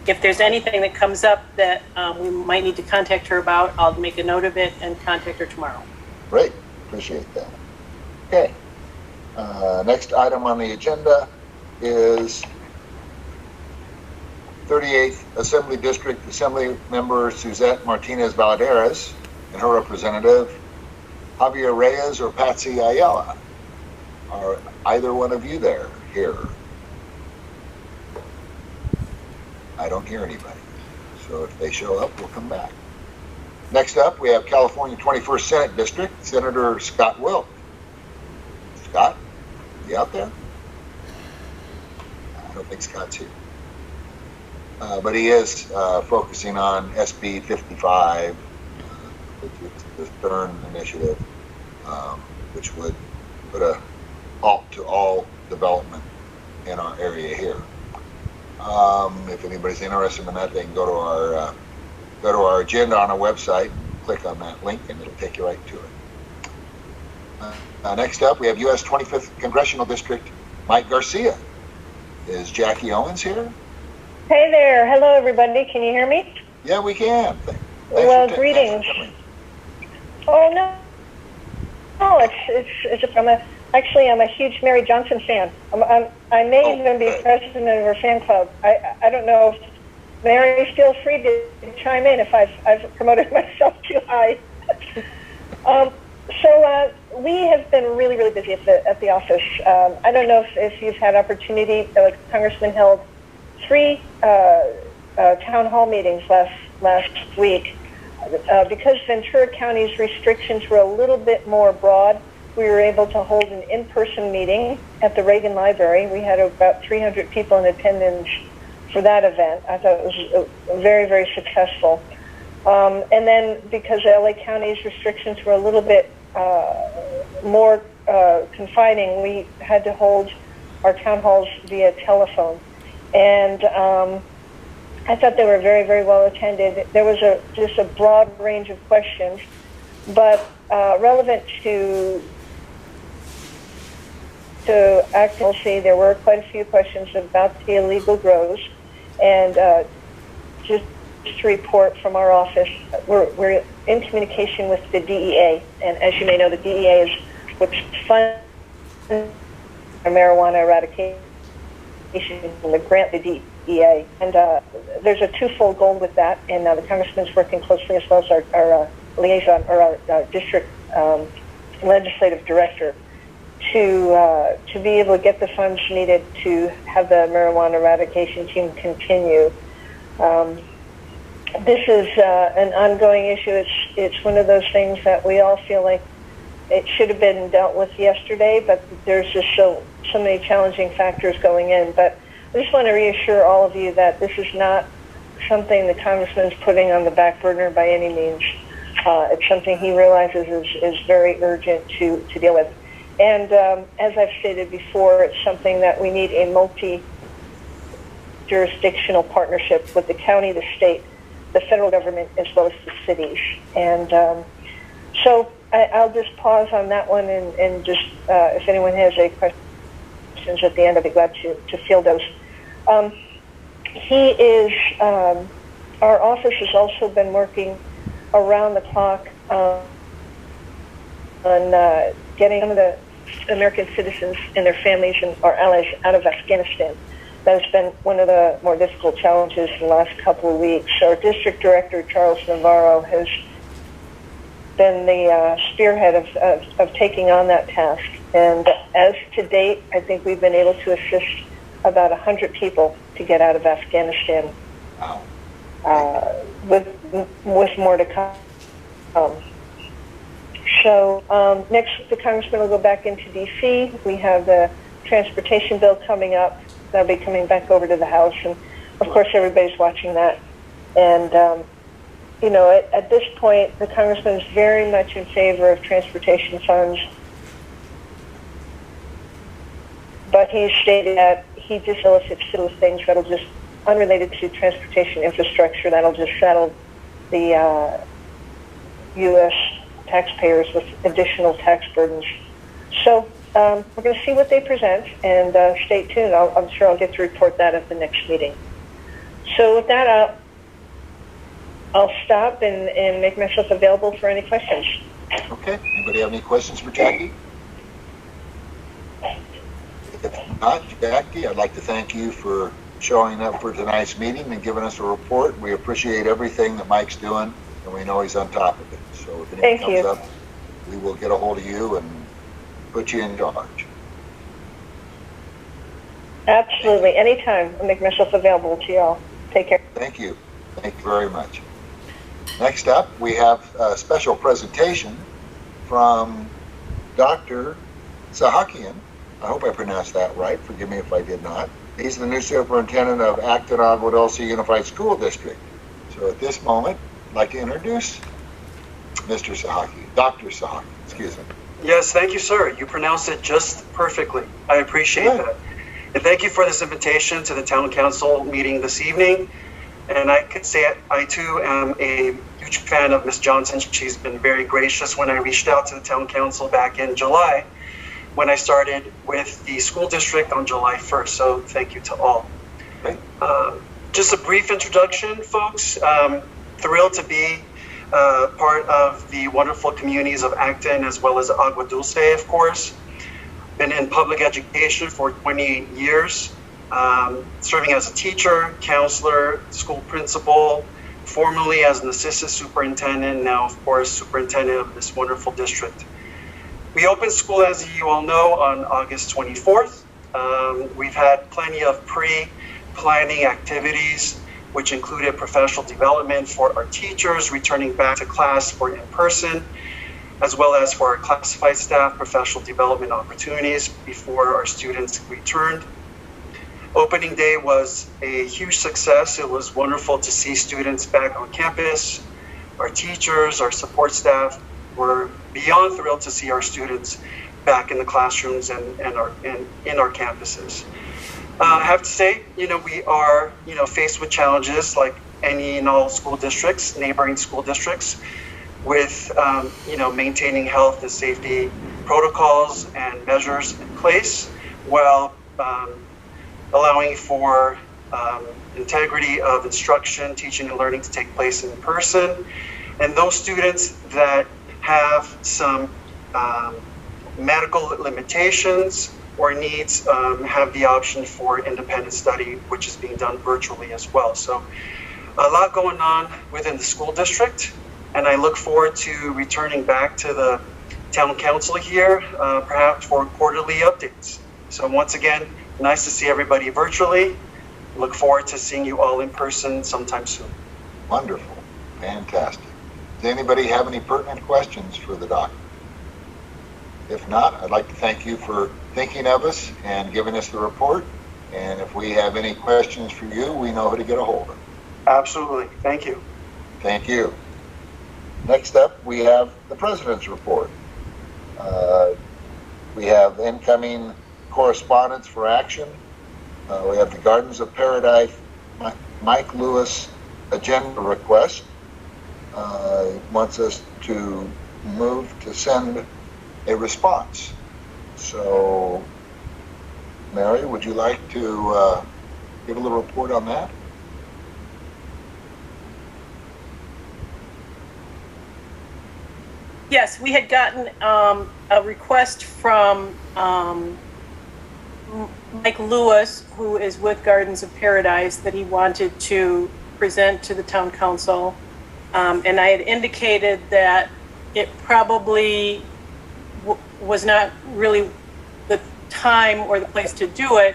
Speaker 2: if there's anything that comes up that we might need to contact her about, I'll make a note of it and contact her tomorrow.
Speaker 4: Great. Appreciate that. Okay. Next item on the agenda is 38th Assembly District Assembly Member Suzette Martinez Valadares and her representative Javier Reyes or Patsy Ayala. Are either one of you here? I don't hear anybody. So if they show up, we'll come back. Next up, we have California 21st Senate District, Senator Scott Wilk. Scott, you out there? I don't think Scott's here. But he is focusing on SB 55, which is the Stern Initiative, which would put a halt to all development in our area here. If anybody's interested in that, they can go to our agenda on our website, click on that link, and it'll take you right to it. Next up, we have U.S. 25th Congressional District, Mike Garcia. Is Jackie Owens here?
Speaker 9: Hey there. Hello, everybody. Can you hear me?
Speaker 4: Yeah, we can.
Speaker 9: Well, greetings. Oh, no. Oh, I'm a huge Mary Johnson fan. I may even be president of her fan club. I don't know if Mary, feel free to chime in if I've promoted myself too high. So we have been really, really busy at the office. I don't know if you've had opportunity. Congressman held 3 town hall meetings last week. Because Ventura County's restrictions were a little bit more broad, we were able to hold an in-person meeting at the Reagan Library. We had about 300 people in attendance for that event. I thought it was very, very successful. And then because LA County's restrictions were a little bit more confining, we had to hold our town halls via telephone. And I thought they were very, very well attended. There was just a broad range of questions, but relevant to act policy, there were quite a few questions about the illegal grows, and just to report from our office. We're in communication with the DEA, and as you may know, the DEA is what's funding marijuana eradication and the grant the DEA. And there's a twofold goal with that, and the Congressman's working closely as well as our liaison, or our district legislative director, to be able to get the funds needed to have the marijuana eradication team continue. This is an ongoing issue. It's one of those things that we all feel like it should have been dealt with yesterday, but there's just so many challenging factors going in. But I just want to reassure all of you that this is not something the Congressman's putting on the back burner by any means. It's something he realizes is very urgent to deal with. And as I've stated before, it's something that we need a multi-jurisdictional partnership with the county, the state, the federal government, as well as the cities. And so I'll just pause on that one, and just if anyone has any questions at the end, I'd be glad to field those. He is, our office has also been working around the clock on getting some of the American citizens and their families and our allies out of Afghanistan. That has been one of the more difficult challenges in the last couple of weeks. Our district director, Charles Navarro, has been the spearhead of taking on that task. And as to date, I think we've been able to assist about 100 people to get out of Afghanistan, with more to come. So next week, the Congressman will go back into D.C. We have the transportation bill coming up. That'll be coming back over to the House. And, of course, everybody's watching that. And, you know, at this point, the Congressman is very much in favor of transportation funds. But he stated that he just elicits those things that'll just, unrelated to transportation infrastructure, that'll just saddle the U.S. taxpayers with additional tax burdens. So we're going to see what they present, and stay tuned. I'm sure I'll get to report that at the next meeting. So with that, I'll stop and make myself available for any questions.
Speaker 4: Okay. Anybody have any questions for Jackie? If not, Jackie, I'd like to thank you for showing up for tonight's meeting and giving us a report. We appreciate everything that Mike's doing, and we know he's on top of it. So if anything comes up, we will get a hold of you and put you in charge.
Speaker 9: Absolutely. Anytime. I'll make myself available to y'all. Take care.
Speaker 4: Thank you. Thank you very much. Next up, we have a special presentation from Dr. Sahakian. I hope I pronounced that right. Forgive me if I did not. He's the new superintendent of Acton-Agua-Dulce Unified School District. So at this moment, I'd like to introduce Mr. Sahaki, Dr. Sahaki, excuse me.
Speaker 10: Yes, thank you, sir. You pronounced it just perfectly. I appreciate that. And thank you for this invitation to the town council meeting this evening. And I could say I too am a huge fan of Ms. Johnson. She's been very gracious when I reached out to the town council back in July, when I started with the school district on July 1st. So thank you to all.
Speaker 4: Okay.
Speaker 10: Just a brief introduction, folks. Thrilled to be part of the wonderful communities of Acton as well as Agua Dulce, of course. Been in public education for 20 years, serving as a teacher, counselor, school principal, formerly as an assistant superintendent, now of course superintendent of this wonderful district. We opened school, as you all know, on August 24th. We've had plenty of pre-planning activities, which included professional development for our teachers returning back to class for in-person, as well as for our classified staff, professional development opportunities before our students returned. Opening day was a huge success. It was wonderful to see students back on campus. Our teachers, our support staff were beyond thrilled to see our students back in the classrooms and in our campuses. I have to say, we are, faced with challenges like any and all school districts, neighboring school districts, with, maintaining health and safety protocols and measures in place while allowing for integrity of instruction, teaching and learning to take place in person. And those students that have some medical limitations or needs have the option for independent study, which is being done virtually as well. So a lot going on within the school district, and I look forward to returning back to the town council here, perhaps for quarterly updates. So once again, nice to see everybody virtually. Look forward to seeing you all in person sometime soon.
Speaker 4: Wonderful. Fantastic. Does anybody have any pertinent questions for the doctor? If not, I'd like to thank you for thinking of us and giving us the report. And if we have any questions for you, we know who to get a hold of.
Speaker 10: Absolutely. Thank you.
Speaker 4: Thank you. Next up, we have the president's report. We have incoming correspondence for action. We have the Gardens of Paradise Mike Lewis agenda request. He wants us to move to send a response. So, Mary, would you like to give a little report on that?
Speaker 2: Yes, we had gotten a request from Mike Lewis, who is with Gardens of Paradise, that he wanted to present to the town council. And I had indicated that it probably was not really the time or the place to do it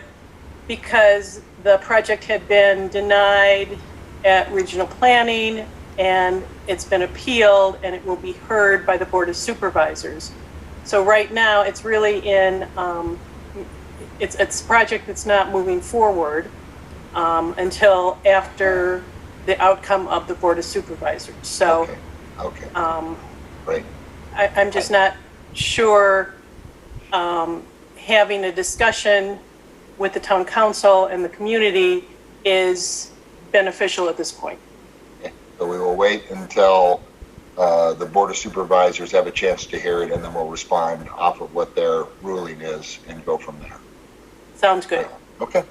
Speaker 2: because the project had been denied at regional planning and it's been appealed and it will be heard by the Board of Supervisors. So right now it's really in, it's a project that's not moving forward until after the outcome of the Board of Supervisors. So
Speaker 4: okay. Great.
Speaker 2: I'm just not sure having a discussion with the town council and the community is beneficial at this point.
Speaker 4: Okay. So we will wait until the Board of Supervisors have a chance to hear it, and then we'll respond off of what their ruling is and go from there.
Speaker 2: Sounds good.
Speaker 4: Okay.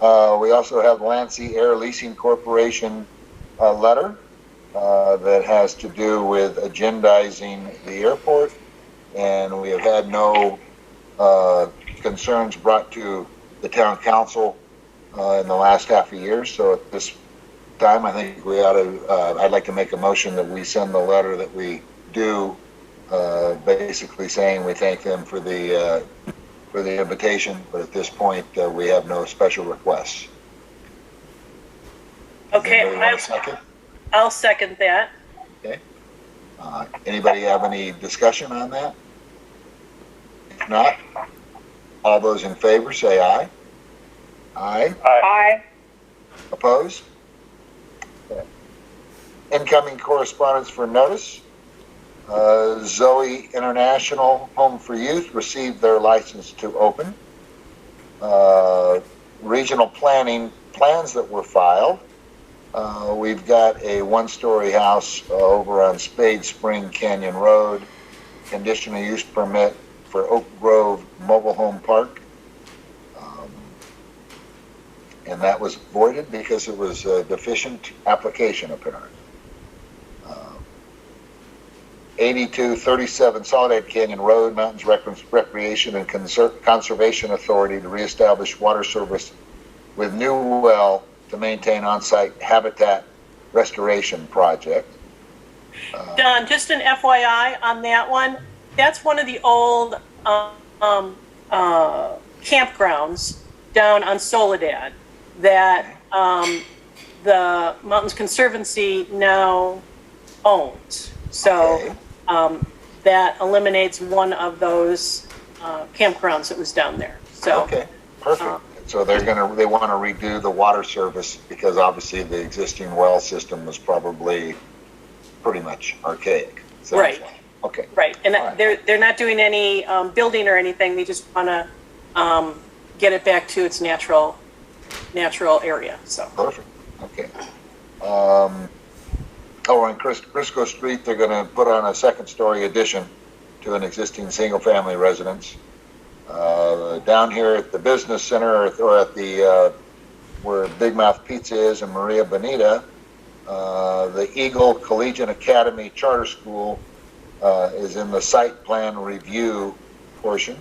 Speaker 4: We also have Lansing Air Leasing Corporation letter that has to do with agendizing the airport, and we have had no concerns brought to the town council in the last half a year. So at this time, I think we ought to, I'd like to make a motion that we send the letter that we do, basically saying we thank them for the invitation, but at this point, we have no special requests.
Speaker 2: Okay, I'll second that.
Speaker 4: Okay. Anybody have any discussion on that? If not, all those in favor say aye. Aye.
Speaker 3: Aye.
Speaker 4: Opposed? Okay. Incoming correspondence for notice. Zoe International Home for Youth received their license to open. Regional planning plans that were filed. We've got a one-story house over on Spade Spring Canyon Road, conditional use permit for Oak Grove Mobile Home Park. And that was voided because it was a deficient application, apparently. 8237 Soledad Canyon Road, Mountains Recreation and Conservation Authority to reestablish water service with new well to maintain on-site habitat restoration project.
Speaker 2: Don, just an FYI on that one. That's one of the old campgrounds down on Soledad that the Mountains Conservancy now owns. So that eliminates one of those campgrounds that was down there. So
Speaker 4: okay, perfect. So they want to redo the water service because obviously the existing well system was probably pretty much archaic.
Speaker 2: Right.
Speaker 4: Okay.
Speaker 2: Right, and they're not doing any building or anything. They just want to get it back to its natural area. So
Speaker 4: perfect. Okay. On Crisco Street, they're going to put on a second-story addition to an existing single-family residence. Down here at the business center or at the where Big Mouth Pizza is and Maria Bonita. The Eagle Collegiate Academy Charter School is in the site plan review portion.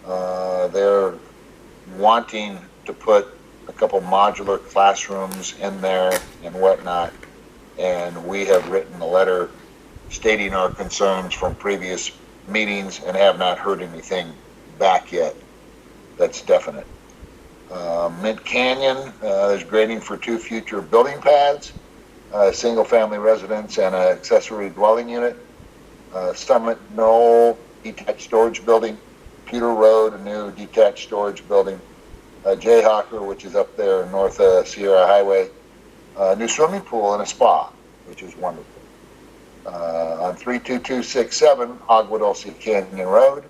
Speaker 4: They're wanting to put a couple modular classrooms in there and whatnot. And we have written a letter stating our concerns from previous meetings and have not heard anything back yet that's definite. Mint Canyon is grading for 2 future building pads, single family residence and an accessory dwelling unit. Summit Knoll detached storage building, Pewter Road, a new detached storage building, Jayhawker, which is up there north of Sierra Highway, a new swimming pool and a spa, which is wonderful. On 32267 Agua Dulce Canyon Road,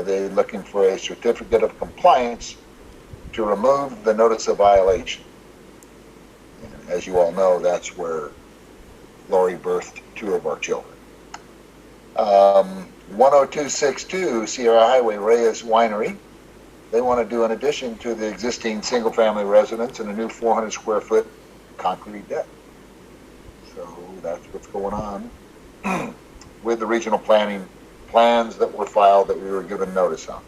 Speaker 4: they're looking for a certificate of compliance to remove the notice of violation. And as you all know, that's where Lori birthed 2 of our children. 10262 Sierra Highway Reyes Winery. They want to do an addition to the existing single-family residence and a new 400 square foot concrete deck. So that's what's going on with the regional planning plans that were filed that we were given notice on.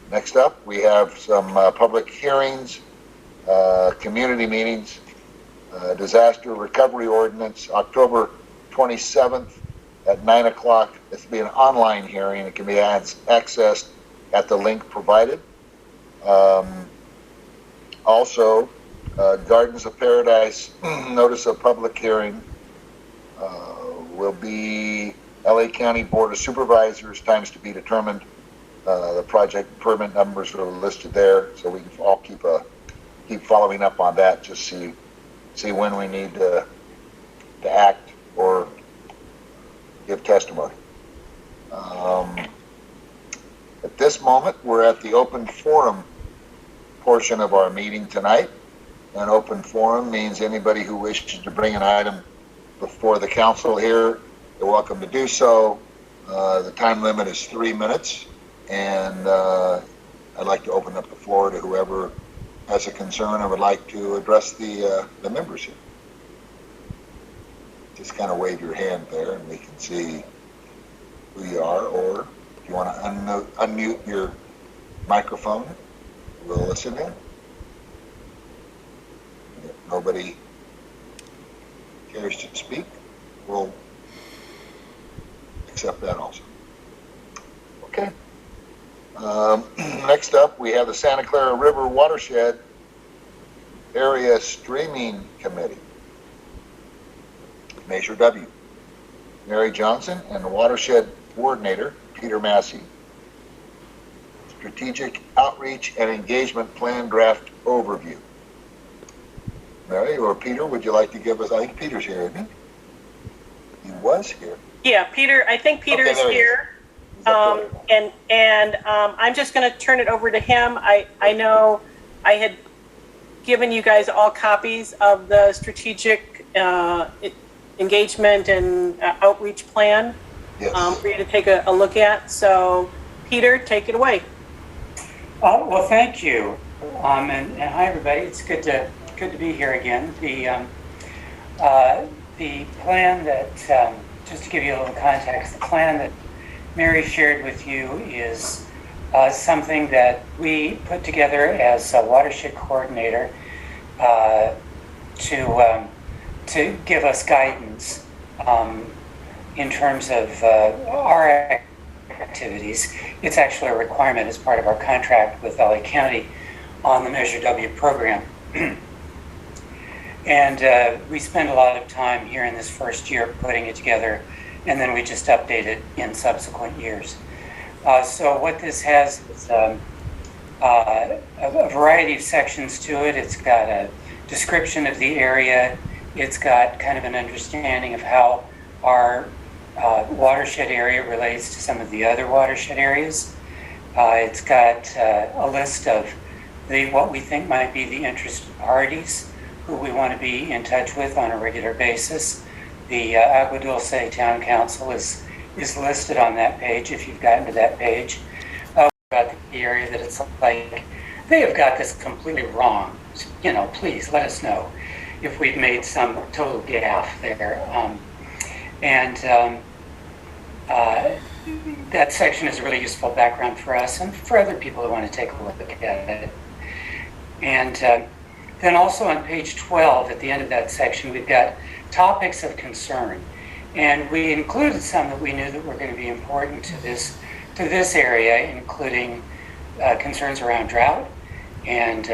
Speaker 4: Next up, we have some public hearings, community meetings, disaster recovery ordinance, October 27th at 9 o'clock. This will be an online hearing. It can be accessed at the link provided. Also, Gardens of Paradise notice of public hearing will be LA County Board of Supervisors, times to be determined. The project permit numbers are listed there, so we can all keep following up on that, just see when we need to act or give testimony. At this moment, we're at the open forum portion of our meeting tonight. An open forum means anybody who wishes to bring an item before the council here, they're welcome to do so. The time limit is 3 minutes, and I'd like to open up the floor to whoever has a concern or would like to address the members here. Just kind of wave your hand there and we can see who you are, or if you want to unmute your microphone, we'll listen in. If nobody cares to speak, we'll accept that also. Okay. Next up, we have the Santa Clara River Watershed Area Streaming Committee. Measure W, Mary Johnson, and the Watershed Coordinator, Peter Massey. Strategic Outreach and Engagement Plan Draft Overview. Mary or Peter, would you like to give us, I think Peter's here, isn't he? He was here.
Speaker 2: Yeah, Peter, I think Peter's here. And I'm just going to turn it over to him. I know I had given you guys all copies of the strategic engagement and outreach plan, yes, for you to take a look at. So, Peter, take it away.
Speaker 11: Well, thank you, and hi everybody. It's good to be here again. The plan that, just to give you a little context, the plan that Mary shared with you is something that we put together as a watershed coordinator to give us guidance in terms of our activities. It's actually a requirement as part of our contract with LA County on the Measure W program. And we spend a lot of time here in this first year putting it together, and then we just update it in subsequent years. So what this has is a variety of sections to it. It's got a description of the area. It's got kind of an understanding of how our watershed area relates to some of the other watershed areas. It's got a list of what we think might be the interested parties who we want to be in touch with on a regular basis. The Agua Dulce Town Council is listed on that page if you've gotten to that page. About the area that it's like they have got this completely wrong, you know, please let us know if we've made some total gaffe there. That section is a really useful background for us and for other people who want to take a look at it. And then also on page 12, at the end of that section, we've got topics of concern. And we included some that we knew that were going to be important to this area, including concerns around drought and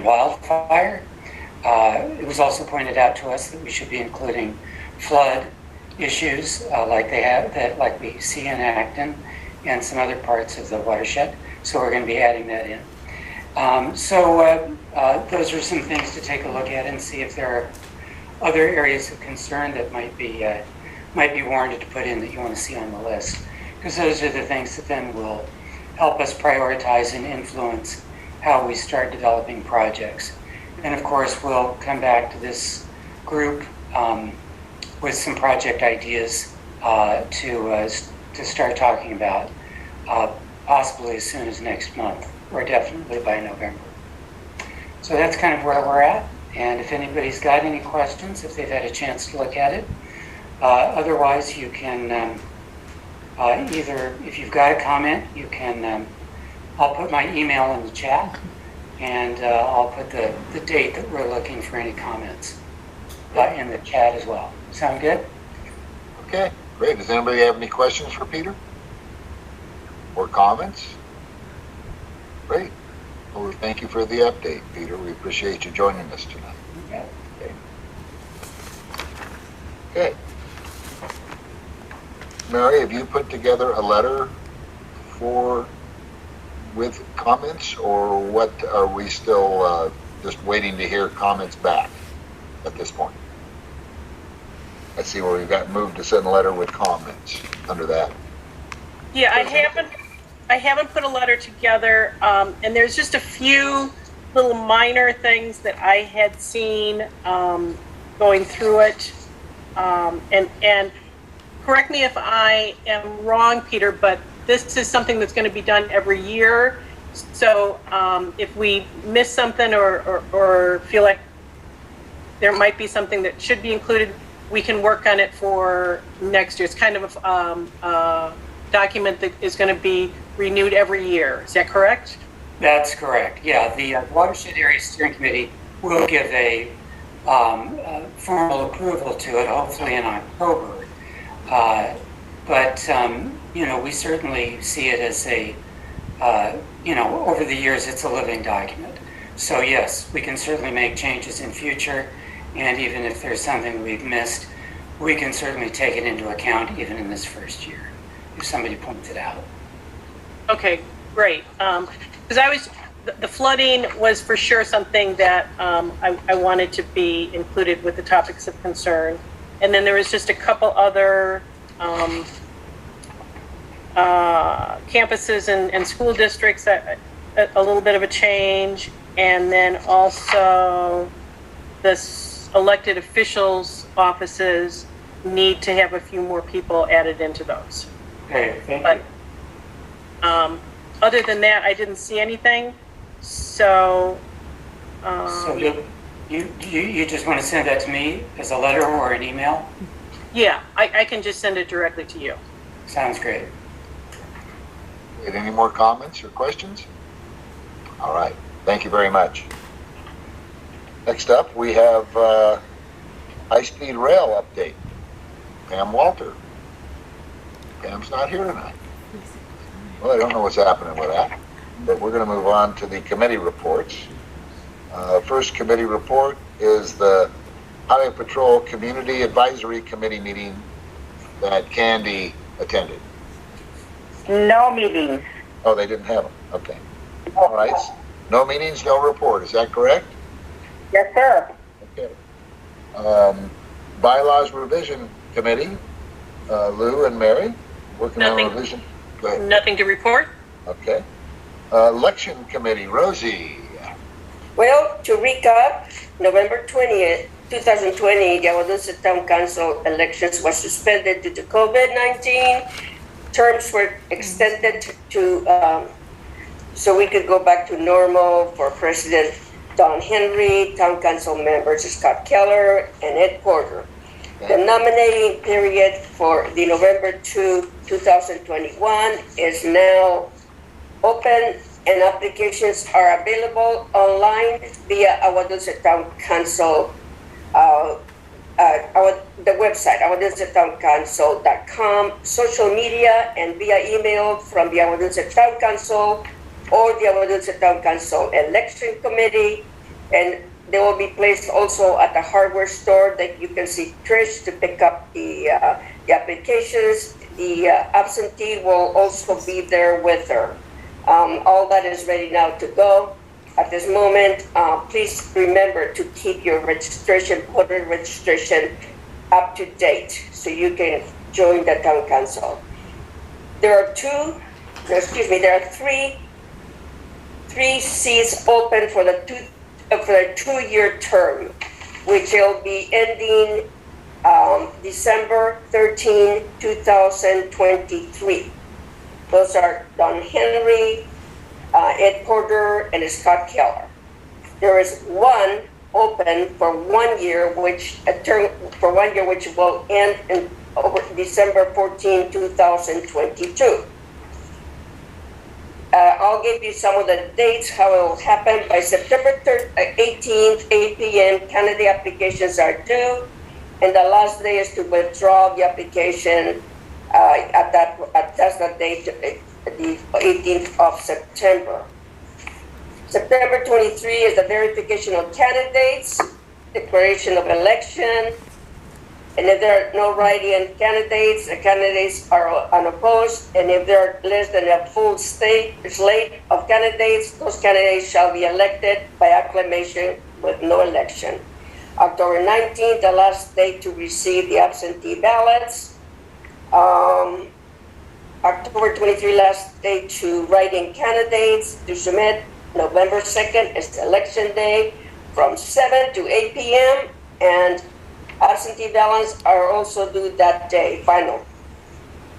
Speaker 11: wildfire. It was also pointed out to us that we should be including flood issues like we see in Acton and some other parts of the watershed. So we're going to be adding that in. Those are some things to take a look at and see if there are other areas of concern that might be warranted to put in that you want to see on the list. Because those are the things that then will help us prioritize and influence how we start developing projects. And of course, we'll come back to this group with some project ideas to start talking about, possibly as soon as next month, or definitely by November. So that's kind of where we're at. And if anybody's got any questions, if they've had a chance to look at it, otherwise you can either, if you've got a comment, you can, I'll put my email in the chat, and I'll put the date that we're looking for any comments in the chat as well. Sound good?
Speaker 4: Okay, great. Does anybody have any questions for Peter? Or comments? Great. Well, thank you for the update, Peter. We appreciate you joining us tonight.
Speaker 11: Okay.
Speaker 4: Okay. Mary, have you put together a letter with comments, or what? Are we still just waiting to hear comments back at this point? I see where we've got moved to send a letter with comments under that.
Speaker 2: Yeah, I haven't put a letter together, and there's just a few little minor things that I had seen going through it. And correct me if I am wrong, Peter, but this is something that's going to be done every year. So if we miss something or feel like there might be something that should be included, we can work on it for next year. It's kind of a document that is going to be renewed every year. Is that correct?
Speaker 11: That's correct. Yeah, the Watershed Area Steering Committee will give a formal approval to it, hopefully in October. But you know, we certainly see it as a, you know, over the years, it's a living document. So yes, we can certainly make changes in future, and even if there's something we've missed, we can certainly take it into account even in this first year, if somebody points it out.
Speaker 2: Okay, great. Because the flooding was for sure something that I wanted to be included with the topics of concern. And then there was just a couple other campuses and school districts, a little bit of a change. And then also the elected officials' offices need to have a few more people added into those.
Speaker 11: Okay, thank you.
Speaker 2: But other than that, I didn't see anything. So,
Speaker 11: So you just want to send that to me as a letter or an email?
Speaker 2: yeah, I can just send it directly to you.
Speaker 11: Sounds great.
Speaker 4: Any more comments or questions? All right. Thank you very much. Next up, we have high-speed rail update. Pam Walter. Pam's not here tonight. Well, I don't know what's happening with that, but we're going to move on to the committee reports. First committee report is the Highway Patrol Community Advisory Committee meeting that Candy attended.
Speaker 3: No meetings.
Speaker 4: Oh, they didn't have them. Okay. All right. No meetings, no report. Is that correct?
Speaker 3: Yes, sir.
Speaker 4: Okay. Bylaws Revision Committee, Lou and Mary, working on revision. Go ahead.
Speaker 2: Nothing to report.
Speaker 4: Okay. Election Committee, Rosie.
Speaker 12: Well, to recap, November 20th, 2020, the Watershed Town Council elections was suspended due to COVID-19. Terms were extended to so we could go back to normal for President Don Henry, Town Council members Scott Keller and Ed Porter. The nominating period for the November 2, 2021 is now open, and applications are available online via our Dulce Town Council, the website, awadulcetowncouncil.com, social media, and via email from the Agua Dulce Town Council or the Agua Dulce Town Council Election Committee. And they will be placed also at the hardware store that you can see Trish to pick up the applications. The absentee will also be there with her. All that is ready now to go. At this moment, please remember to keep your registration, voter registration up to date so you can join the town council. There are three seats open for the two-year term, which will be ending December 13, 2023. Those are Don Henry, Ed Porter, and Scott Keller. There is one open for 1 year, which will end in December 14, 2022. I'll give you some of the dates, how it will happen. By September 18th, 8 p.m., candidate applications are due, and the last day is to withdraw the application that's the date, the 18th of September. September 23 is the verification of candidates, declaration of election, and if there are no write-in candidates, the candidates are unopposed, and if there are less than a full slate of candidates, those candidates shall be elected by acclamation with no election. October 19th, the last day to receive the absentee ballots. October 23, last day to write in candidates to submit. November 2nd is the election day from 7 to 8 p.m. and absentee ballots are also due that day, final.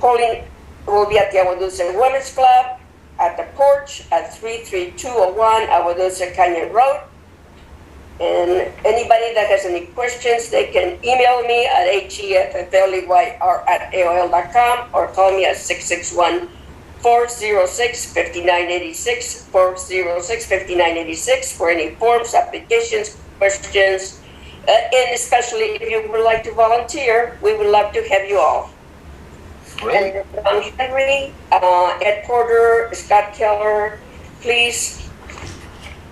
Speaker 12: Polling will be at the Agua Dulce Women's Club at the porch at 33201 Agua Dulce Canyon Road. And anybody that has any questions, they can email me at heffleyr@aol.com or call me at 661-406-5986, 406-5986 for any forms, applications, questions, and especially if you would like to volunteer, we would love to have you all.
Speaker 4: Great.
Speaker 12: And Don Henry, Ed Porter, Scott Keller, please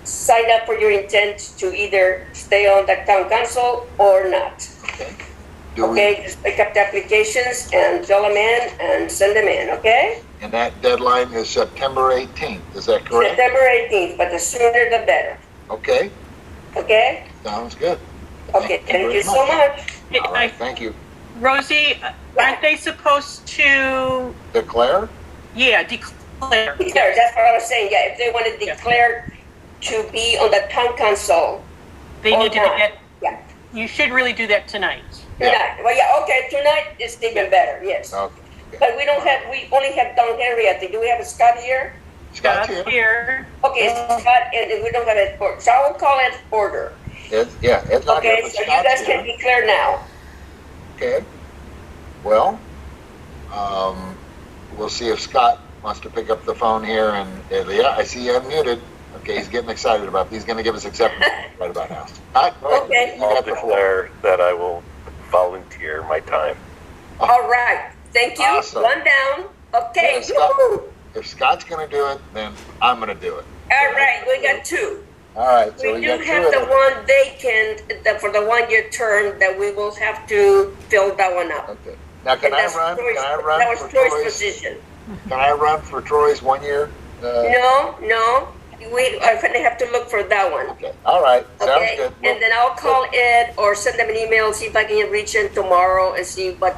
Speaker 12: sign up for your intent to either stay on the town council or not.
Speaker 4: Okay.
Speaker 12: Just pick up the applications and fill them in and send them in, okay?
Speaker 4: And that deadline is September 18th, is that correct?
Speaker 12: September 18th, but the sooner the better,
Speaker 4: Okay,
Speaker 12: okay?
Speaker 4: sounds good.
Speaker 12: Okay, thank you so much.
Speaker 4: All right, thank you.
Speaker 2: Rosie, aren't they supposed to,
Speaker 4: Declare?
Speaker 2: declare?
Speaker 12: Declare, that's what I was saying, yeah, if they want to declare to be on the town council.
Speaker 2: They need to get,
Speaker 12: Yeah,
Speaker 2: you should really do that tonight.
Speaker 12: tonight, well, yeah, okay, tonight is even better, yes.
Speaker 4: Okay.
Speaker 12: But we only have Don Henry, I think, do we have Scott here?
Speaker 4: Scott's
Speaker 2: Scott's
Speaker 4: here.
Speaker 2: here.
Speaker 12: Okay, Scott, and we don't have Ed Porter, so I will call Ed Porter.
Speaker 4: Ed's not here,
Speaker 12: Okay,
Speaker 4: but
Speaker 12: so you
Speaker 4: Scott's
Speaker 12: guys can
Speaker 4: here.
Speaker 12: declare now.
Speaker 4: Okay. Well, we'll see if Scott wants to pick up the phone here, and yeah, I see you unmuted. Okay, he's getting excited about it. He's going to give us acceptance right about now. Scott, go ahead.
Speaker 12: Okay.
Speaker 4: You
Speaker 1: I'll
Speaker 4: got the floor.
Speaker 1: declare that I will volunteer my time.
Speaker 12: All right, thank you.
Speaker 4: Awesome.
Speaker 12: One down. Okay,
Speaker 4: Yeah, Scott.
Speaker 12: woo-hoo.
Speaker 4: If Scott's going to do it, then I'm going to do it.
Speaker 12: All right, we got two.
Speaker 4: All right, so
Speaker 12: We
Speaker 4: we
Speaker 12: do
Speaker 4: got
Speaker 12: have
Speaker 4: two
Speaker 12: the
Speaker 4: of them.
Speaker 12: one vacant for the 1 year term that we will have to fill that one up.
Speaker 4: Okay. Now, can
Speaker 12: And
Speaker 4: I
Speaker 12: that's
Speaker 4: run?
Speaker 12: Troy's-
Speaker 4: Can I run
Speaker 12: That was
Speaker 4: for
Speaker 12: Troy's
Speaker 4: Troy's?
Speaker 12: position.
Speaker 4: Can I run for Troy's 1 year?
Speaker 12: No, we are gonna have to look for that one.
Speaker 4: Okay. All right. Sounds
Speaker 12: Okay,
Speaker 4: good.
Speaker 12: and then I'll call Ed or send them an email, see if I can reach him tomorrow and see what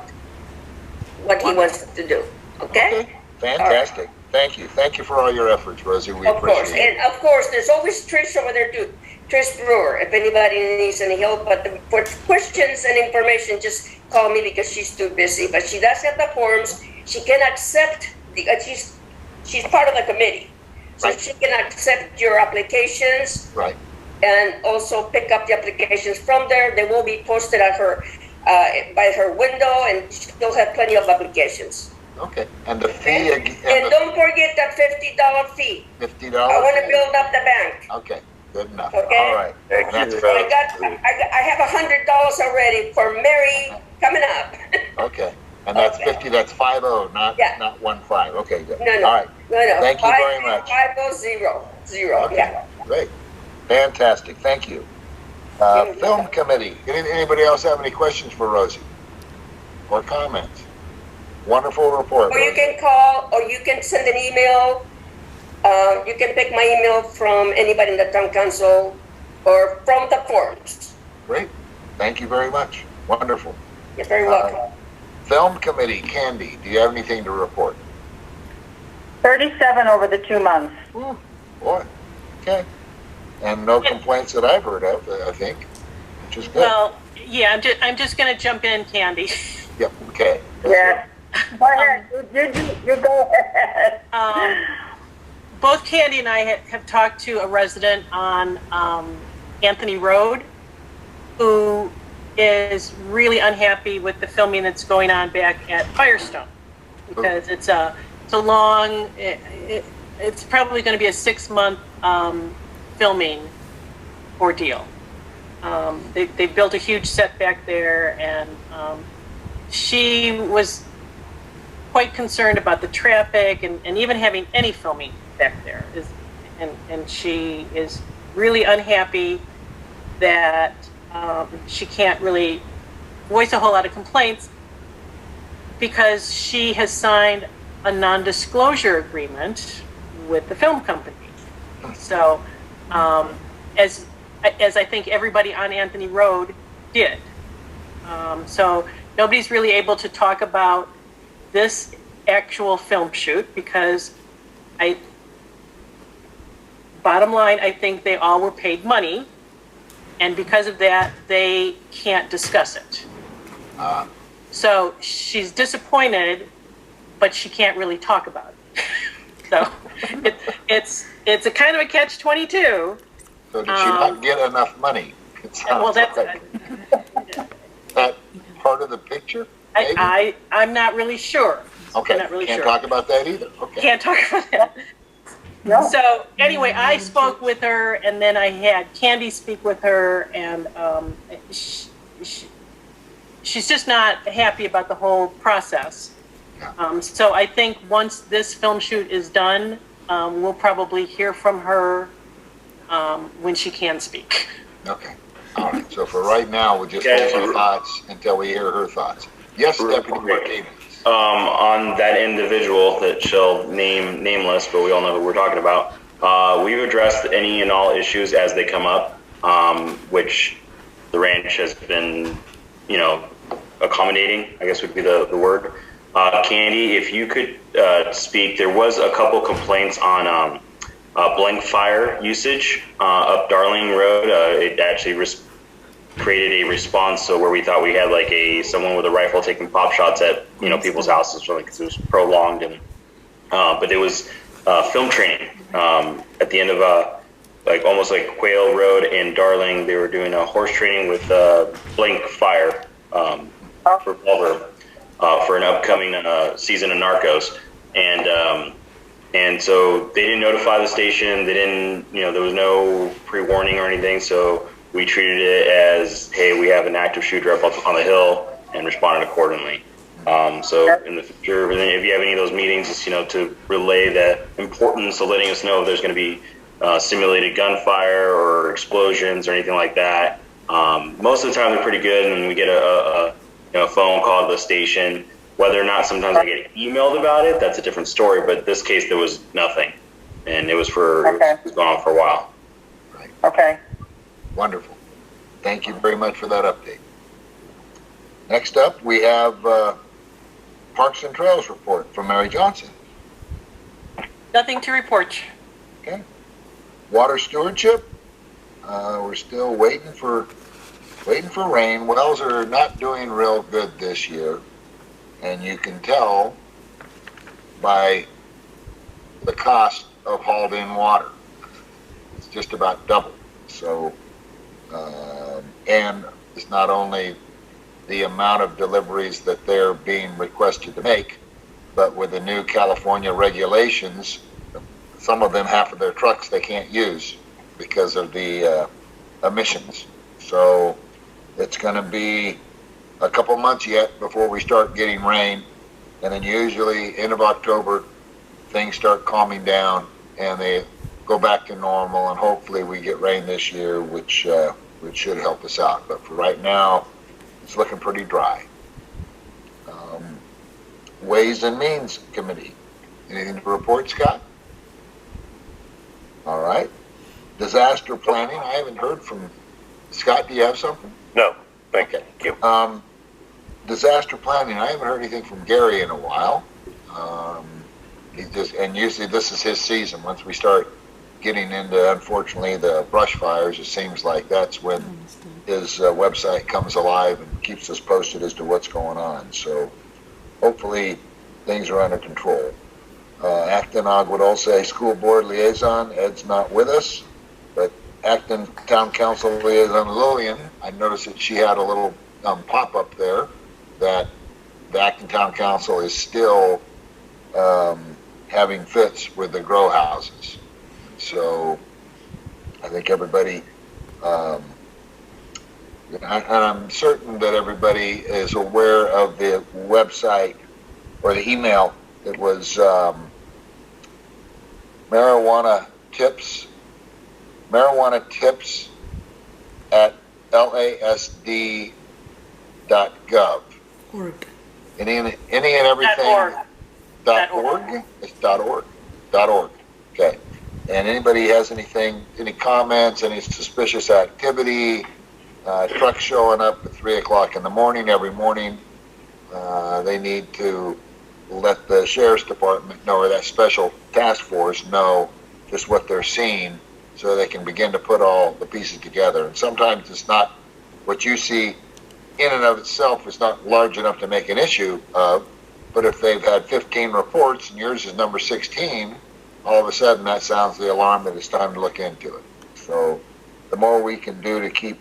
Speaker 12: he wants to do, okay?
Speaker 4: Fantastic. Thank you. Thank you for all your efforts, Rosie. We
Speaker 12: Of course,
Speaker 4: appreciate it.
Speaker 12: and of course, there's always Trish over there too. Trish Brewer, if anybody needs any help, but for questions and information, just call me because she's too busy. But she does have the forms. She can accept she's part of the committee. so she can accept your applications.
Speaker 4: Right.
Speaker 12: And also pick up the applications from there. They will be posted at her, by her window, and she'll have plenty of applications.
Speaker 4: Okay. And the fee again.
Speaker 12: And don't forget that $50 fee.
Speaker 4: $50.
Speaker 12: I want to build up the bank.
Speaker 4: Okay. Good enough.
Speaker 12: Okay.
Speaker 4: All right.
Speaker 1: Thank you.
Speaker 12: I have $100 already for Mary coming up.
Speaker 4: Okay. And that's
Speaker 12: Okay.
Speaker 4: 50, that's 50, not 15. Okay, good.
Speaker 12: No.
Speaker 4: All right.
Speaker 12: No.
Speaker 4: Thank you very much.
Speaker 12: 5000.
Speaker 4: Okay.
Speaker 12: Yeah.
Speaker 4: Great. Fantastic. Thank you. Film committee. Anybody else have any questions for Rosie? Or comments? Wonderful report.
Speaker 12: Or you can call, or you can send an email. You can pick my email from anybody in the town council or from the forums.
Speaker 4: Great. Thank you very much. Wonderful.
Speaker 12: You're very welcome.
Speaker 4: Film committee, Candy, do you have anything to report?
Speaker 3: 37 over the 2 months.
Speaker 4: Ooh, boy. Okay. And no complaints that I've heard of, I think, which is good.
Speaker 2: Well, yeah, I'm just going to jump in, Candy.
Speaker 4: Yep. Okay.
Speaker 3: Yeah. Go ahead. You go ahead.
Speaker 2: Both Candy and I have talked to a resident on Anthony Road who is really unhappy with the filming that's going on back at Firestone, because it's a long, it's probably going to be a 6-month filming ordeal. They built a huge set back there, and she was quite concerned about the traffic and even having any filming back there. And she is really unhappy that she can't really voice a whole lot of complaints because she has signed a non-disclosure agreement with the film company. So, as I think everybody on Anthony Road did. So nobody's really able to talk about this actual film shoot because bottom line, I think they all were paid money, and because of that, they can't discuss it. So she's disappointed, but she can't really talk about it. So it's a kind of a catch-22.
Speaker 4: So did she not get enough money?
Speaker 2: Well, that's
Speaker 4: that part of the picture?
Speaker 2: I'm not really sure.
Speaker 4: Okay,
Speaker 2: I'm not really
Speaker 4: can't
Speaker 2: sure.
Speaker 4: talk about that either. Okay.
Speaker 2: Can't talk about that.
Speaker 3: No.
Speaker 2: So anyway, I spoke with her, and then I had Candy speak with her, and she's just not happy about the whole process. So I think once this film shoot is done, we'll probably hear from her when she can speak.
Speaker 4: Okay. All right. So for right now, we'll just hold our thoughts until we hear her thoughts. Yes, Deputy Martinez.
Speaker 6: On that individual that shall nameless, but we all know who we're talking about, we've addressed any and all issues as they come up, which the ranch has been, accommodating, I guess would be the word. Candy, if you could speak, there was a couple complaints on blank fire usage up Darling Road. It actually created a response, so where we thought we had like someone with a rifle taking pop shots at people's houses, really, because it was prolonged. And but it was film training at the end of almost like Quail Road and Darling. They were doing a horse training with blank fire revolver for an upcoming season of Narcos, and so they didn't notify the station. They didn't, there was no pre-warning or anything. So we treated it as, hey, we have an active shooter up on the hill, and responded accordingly. So in the future, if you have any of those meetings, just, to relay the importance of letting us know if there's going to be simulated gunfire or explosions or anything like that. Most of the time they're pretty good, and we get a phone call to the station. Whether or not sometimes I get emailed about it, that's a different story. But this case, there was nothing, and it was it was going on for a while.
Speaker 4: Right.
Speaker 3: Okay.
Speaker 4: Wonderful. Thank you very much for that update. Next up, we have Parks and Trails report from Mary Johnson.
Speaker 2: Nothing to report.
Speaker 4: Okay. Water stewardship. We're still waiting for rain. Wells are not doing real good this year. And you can tell by the cost of hauled in water. It's just about double. So, and it's not only the amount of deliveries that they're being requested to make, but with the new California regulations, some of them, half of their trucks they can't use because of the emissions. So it's going to be a couple months yet before we start getting rain, and then usually end of October things start calming down and they go back to normal, and hopefully we get rain this year, which should help us out. But for right now, it's looking pretty dry. Ways and Means Committee. Anything to report, Scott? All right. Disaster planning. I haven't heard from Scott. Do you have something?
Speaker 1: No, thank you.
Speaker 4: Disaster planning. I haven't heard anything from Gary in a while. And usually this is his season. Once we start getting into, unfortunately, the brush fires, it seems like that's when his website comes alive and keeps us posted as to what's going on. So hopefully things are under control. Acton Agua Dulce School Board Liaison, Ed's not with us, but Acton Town Council Liaison Lillian, I noticed that she had a little pop-up there that the Acton Town Council is still having fits with the grow houses. So I think everybody, and I'm certain that everybody is aware of the website or the email that was marijuana tips at lasd.gov.
Speaker 2: Org.
Speaker 4: Any and everything.
Speaker 2: .org.
Speaker 4: .org? It's .org. .org. Okay. And anybody has anything, any comments, any suspicious activity, trucks showing up at 3 o'clock in the morning every morning, they need to let the sheriff's department know, or that special task force know just what they're seeing, so they can begin to put all the pieces together. And sometimes it's not what you see in and of itself is not large enough to make an issue of, but if they've had 15 reports and yours is number 16, all of a sudden that sounds the alarm that it's time to look into it. So the more we can do to keep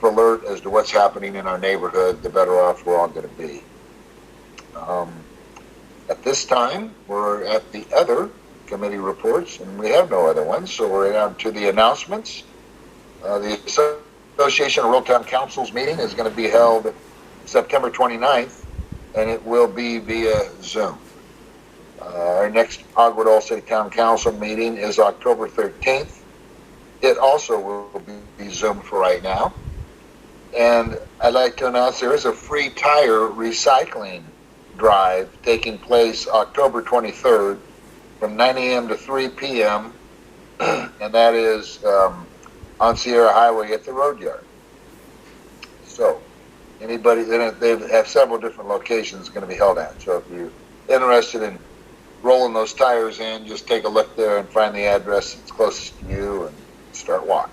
Speaker 4: alert as to what's happening in our neighborhood, the better off we're all going to be. At this time, we're at the other committee reports, and we have no other ones, so we're down to the announcements. The Association of Rural Town Councils meeting is going to be held September 29th, and it will be via Zoom. Our next Agua Dulce Town Council meeting is October 13th. It also will be Zoom for right now. And I'd like to announce there is a free tire recycling drive taking place October 23rd from 9 a.m. to 3 p.m. and that is on Sierra Highway at the road yard. So anybody, they have several different locations going to be held at. So if you're interested in rolling those tires in, just take a look there and find the address that's closest to you and start walking.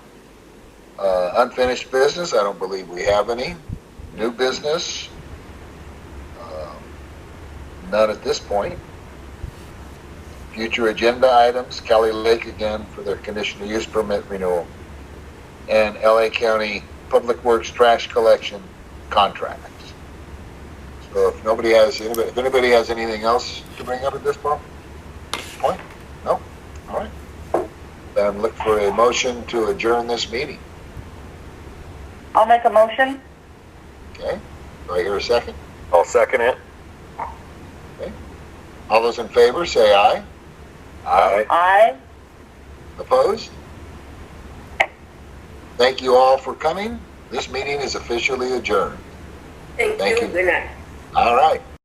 Speaker 4: Unfinished business, I don't believe we have any. New business, none at this point. Future agenda items, Kelly Lake again for their conditional use permit renewal, and LA County Public Works trash collection contracts. So if anybody has anything else to bring up at this point? No? All right. Then look for a motion to adjourn this meeting.
Speaker 3: I'll make a motion.
Speaker 4: Okay. Do I hear a second?
Speaker 1: I'll second it.
Speaker 4: Okay. All those in favor say aye.
Speaker 1: Aye.
Speaker 3: Aye.
Speaker 4: Opposed? Thank you all for coming. This meeting is officially adjourned.
Speaker 12: Thank you. Good night.
Speaker 4: All right.